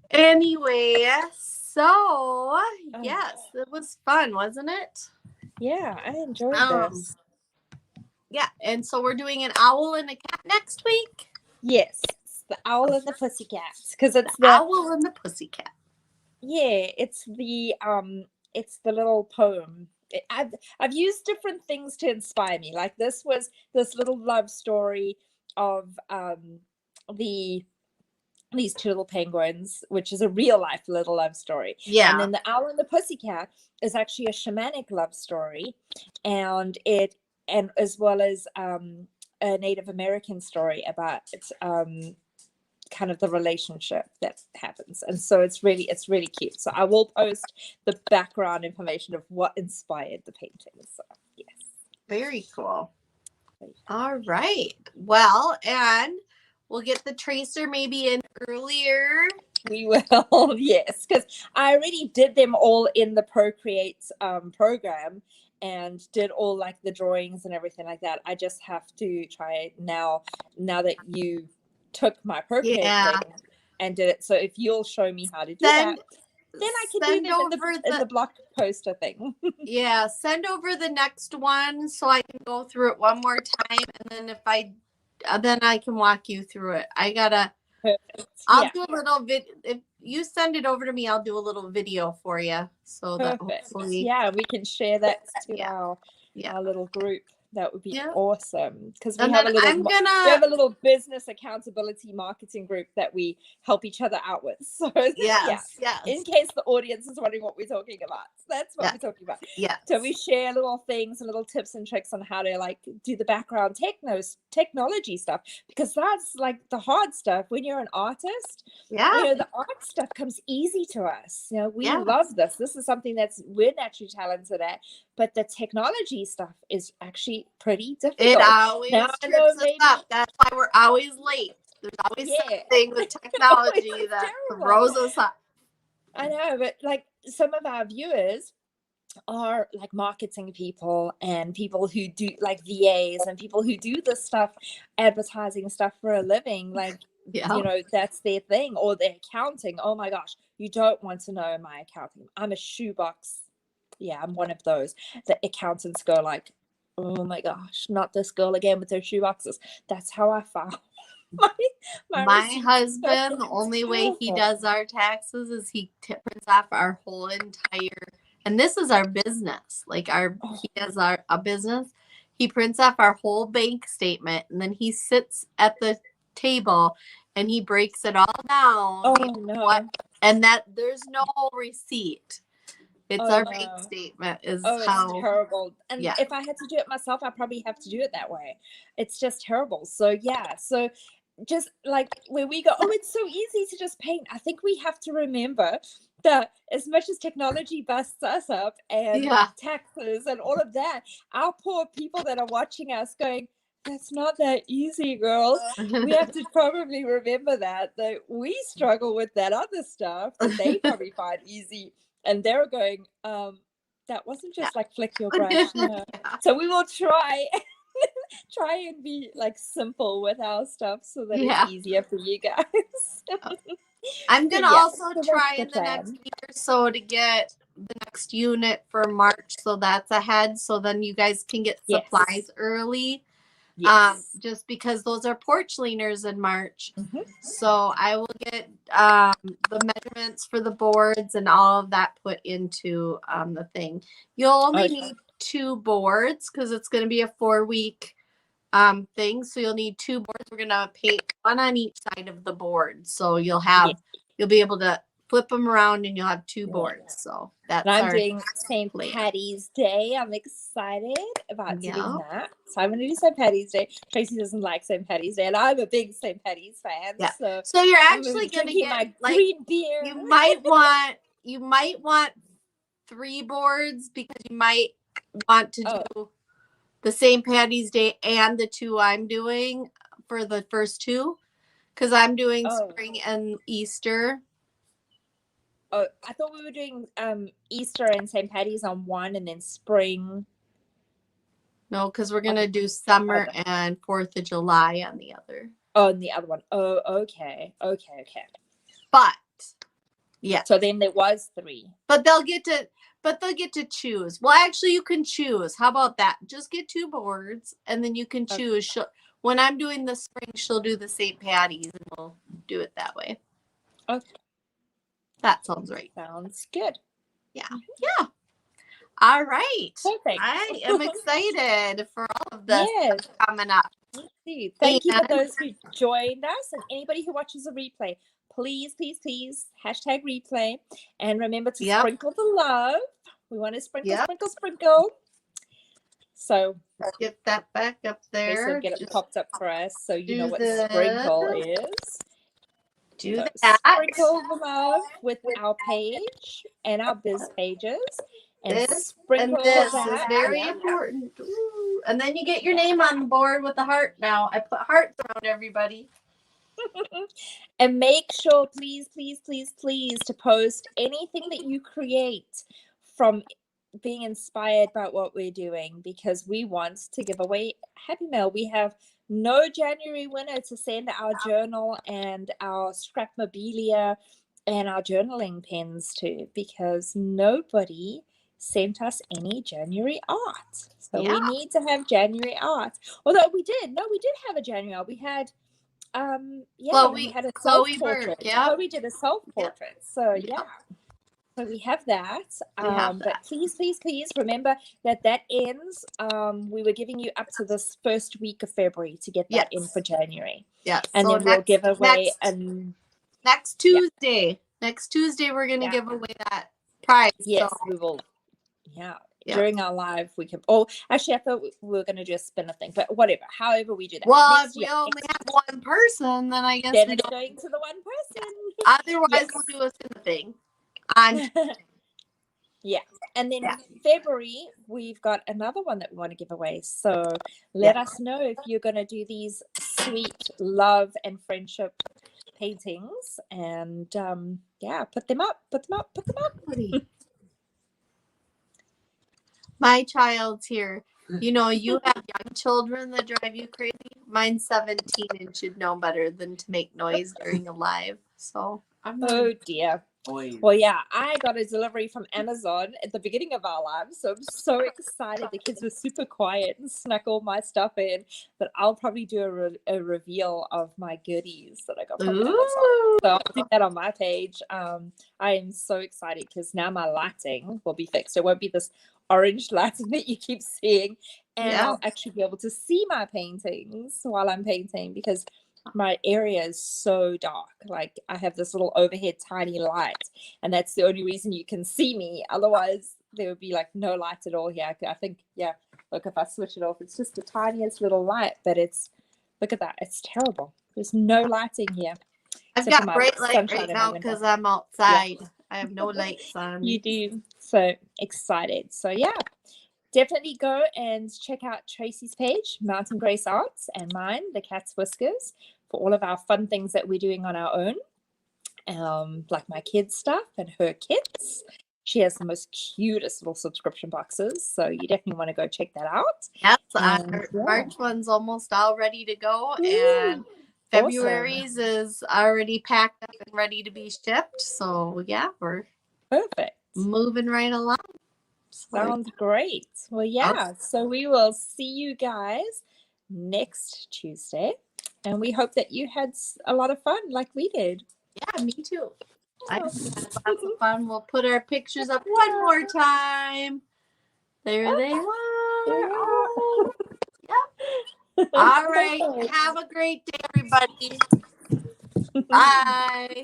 Anyway, so yes, it was fun, wasn't it? Yeah, I enjoyed this. Yeah, and so we're doing an owl and a cat next week. Yes, it's the owl and the pussycats because it's The owl and the pussycat. Yeah, it's the little poem. I've used different things to inspire me. Like this was this little love story of these two little penguins, which is a real life little love story. Yeah. And then the owl and the pussycat is actually a shamanic love story, and as well as a Native American story about kind of the relationship that happens. And so it's really cute. So I will post the background information of what inspired the painting. So yes. Very cool. All right. Well, and we'll get the tracer maybe in earlier. We will, yes, because I already did them all in the Procreate program and did all like the drawings and everything like that. I just have to try it now that you took my Procreate thing and did it. So if you'll show me how to do that, then I can do them in the block poster thing. Yeah, send over the next one so I can go through it one more time, and then then I can walk you through it. I'll do a little if you send it over to me, I'll do a little video for you so that hopefully we can share that to our little group. That would be awesome because we have a little business accountability marketing group that we help each other out with. So yes. In case the audience is wondering what we're talking about, so that's what we're talking about. Yeah. So we share little things and little tips and tricks on how to like do the background technology stuff, because that's like the hard stuff when you're an artist. Yeah. You know, the art stuff comes easy to us. You know, we love this. This is something we're naturally talented at. But the technology stuff is actually pretty difficult. It always trips us up. That's why we're always late. There's always something with technology that throws us up. I know, but like some of our viewers are like marketing people and people who do like VAs and people who do this stuff, advertising stuff for a living. Like, you know, that's their thing, or their accounting. Oh my gosh, you don't want to know my accounting. I'm a shoebox. Yeah, I'm one of those. The accountants go like, oh my gosh, not this girl again with her shoeboxes. That's how I found my husband. The only way he does our taxes is he prints off our whole entire, and this is our business. Like he has a business. He prints off our whole bank statement, and then he sits at the table and he breaks it all down. Oh no! And that there's no receipt. It's our bank statement is how it's terrible. And if I had to do it myself, I'd probably have to do it that way. It's just terrible. So so just like when we go, it's so easy to just paint. I think we have to remember that as much as technology busts us up and taxes and all of that, our poor people that are watching us going, that's not that easy, girls. We have to probably remember that we struggle with that other stuff that they probably find easy, and they're going, that wasn't just like flick your brush. No. Yeah. So we will try and be like simple with our stuff so that Yeah. it's easier for you guys. I'm gonna Yeah, also so that's try the in the next plan. week or so to get the next unit for March, so that's ahead. So then you guys can get Yes. supplies early. Yes. Just because those are porch leaners in March. Mhm. So I will get the measurements for the boards and all of that put into the thing. You'll only Okay. need 2 boards because it's going to be a 4-week thing. So you'll need 2 boards. We're going to paint one on each side of the board. So you'll be able to flip them around and you'll have 2 boards. So that's And I'm our doing St. plan. Patty's Day. I'm excited about doing Yeah. that. So I'm going to do St. Patty's Day. Tracy doesn't like St. Patty's Day, and I'm a big St. Patty's fan. Yeah. So So you're I'm actually gonna going to be drinking get my like green beer. you might want 3 boards because you might want to do the St. Patty's Day and the 2 I'm doing for the first 2 because I'm doing spring and Easter. Oh, I thought we were doing Easter and St. Patty's on one, and then spring. No, because we're gonna do summer and 4th of July on the other. Oh, and the other one. Oh, okay. But yeah. So then there was 3. But they'll get to choose. Well, actually, you can choose. How about that? Just get 2 boards, and then you can choose. When I'm doing the spring, she'll do the St. Patty's, and we'll do it that way. Okay. That sounds right. Sounds good. Yeah. All right. Perfect. I am excited for all of this Yes. coming up. Thank you for those who joined us, and anybody who watches the replay. Please, hashtag replay, and remember to sprinkle the love. We want to sprinkle. So Get that back up there. Get it popped up for us, so you know what this. sprinkle is. Do So that. Sprinkle the love with our page and our biz pages, and This sprinkle is that. very important. Ooh. And then you get your name on the board with a heart. Now I put hearts around everybody. And make sure, please, to post anything that you create from being inspired by what we're doing, because we want to give away Happy Mail. We have no January winner to send our journal and our scrapmobilia and our journaling pens to, because nobody sent us any January art. So we need to have January art. Although we did have a January art. We had we had a self-portrait. We did a self-portrait. So so we have that. But please remember that ends. We were giving you up to this first week of February to get that in for January. Yes. And so then we'll give away next Tuesday. Next Tuesday we're gonna give away that prize. Yes, so. we will. Yeah. During our live, we can. Oh, actually, I thought we were going to do a spinner thing, but whatever. However, we do that. Well, if we only have one person, then I guess we don't. Going to the one person. Otherwise, we'll do a spinner thing. And then February, we've got another one that we want to give away. So let us know if you're going to do these sweet love and friendship paintings, and put them up. My child's here. You know, you have young children that drive you crazy. Mine's 17 and should know better than to make noise during a live. So oh dear. Well, I got a delivery from Amazon at the beginning of our live, so I'm so excited. The kids were super quiet and snuck all my stuff in, but I'll probably do a reveal of my goodies that I got from Amazon. So I'll do that on my page. I am so excited because now my lighting will be fixed. It won't be this orange lighting that you keep seeing, and I'll actually be able to see my paintings while I'm painting, because my area is so dark. Like, I have this little overhead tiny light, and that's the only reason you can see me. Otherwise there would be like no light at all here. I think look, if I switch it off, it's just the tiniest little light, but look at that, it's terrible. There's no lighting here. I've got bright light right now because I'm outside. I have no lights on. You do. So excited. So definitely go and check out Tracy's page, Mountain Grace Arts, and mine, The Cat's Whiskers, for all of our fun things that we're doing on our own, like my kids' stuff and her kits. She has the most cutest little subscription boxes, so you definitely want to go check that out. Yes, And, our yeah. March one's almost all ready to go, Woo! and Awesome. February's is already packed up and ready to be shipped. So yeah, we're Perfect. moving right along. So, Sounds great. Well, yeah, so we will see you guys next Tuesday, and we hope that you had a lot of fun like we did. yeah, me too. I had lots of fun. We'll put our pictures up one more time. There they are. Oh, yep. All right. Have a great day, everybody. Bye. Bye.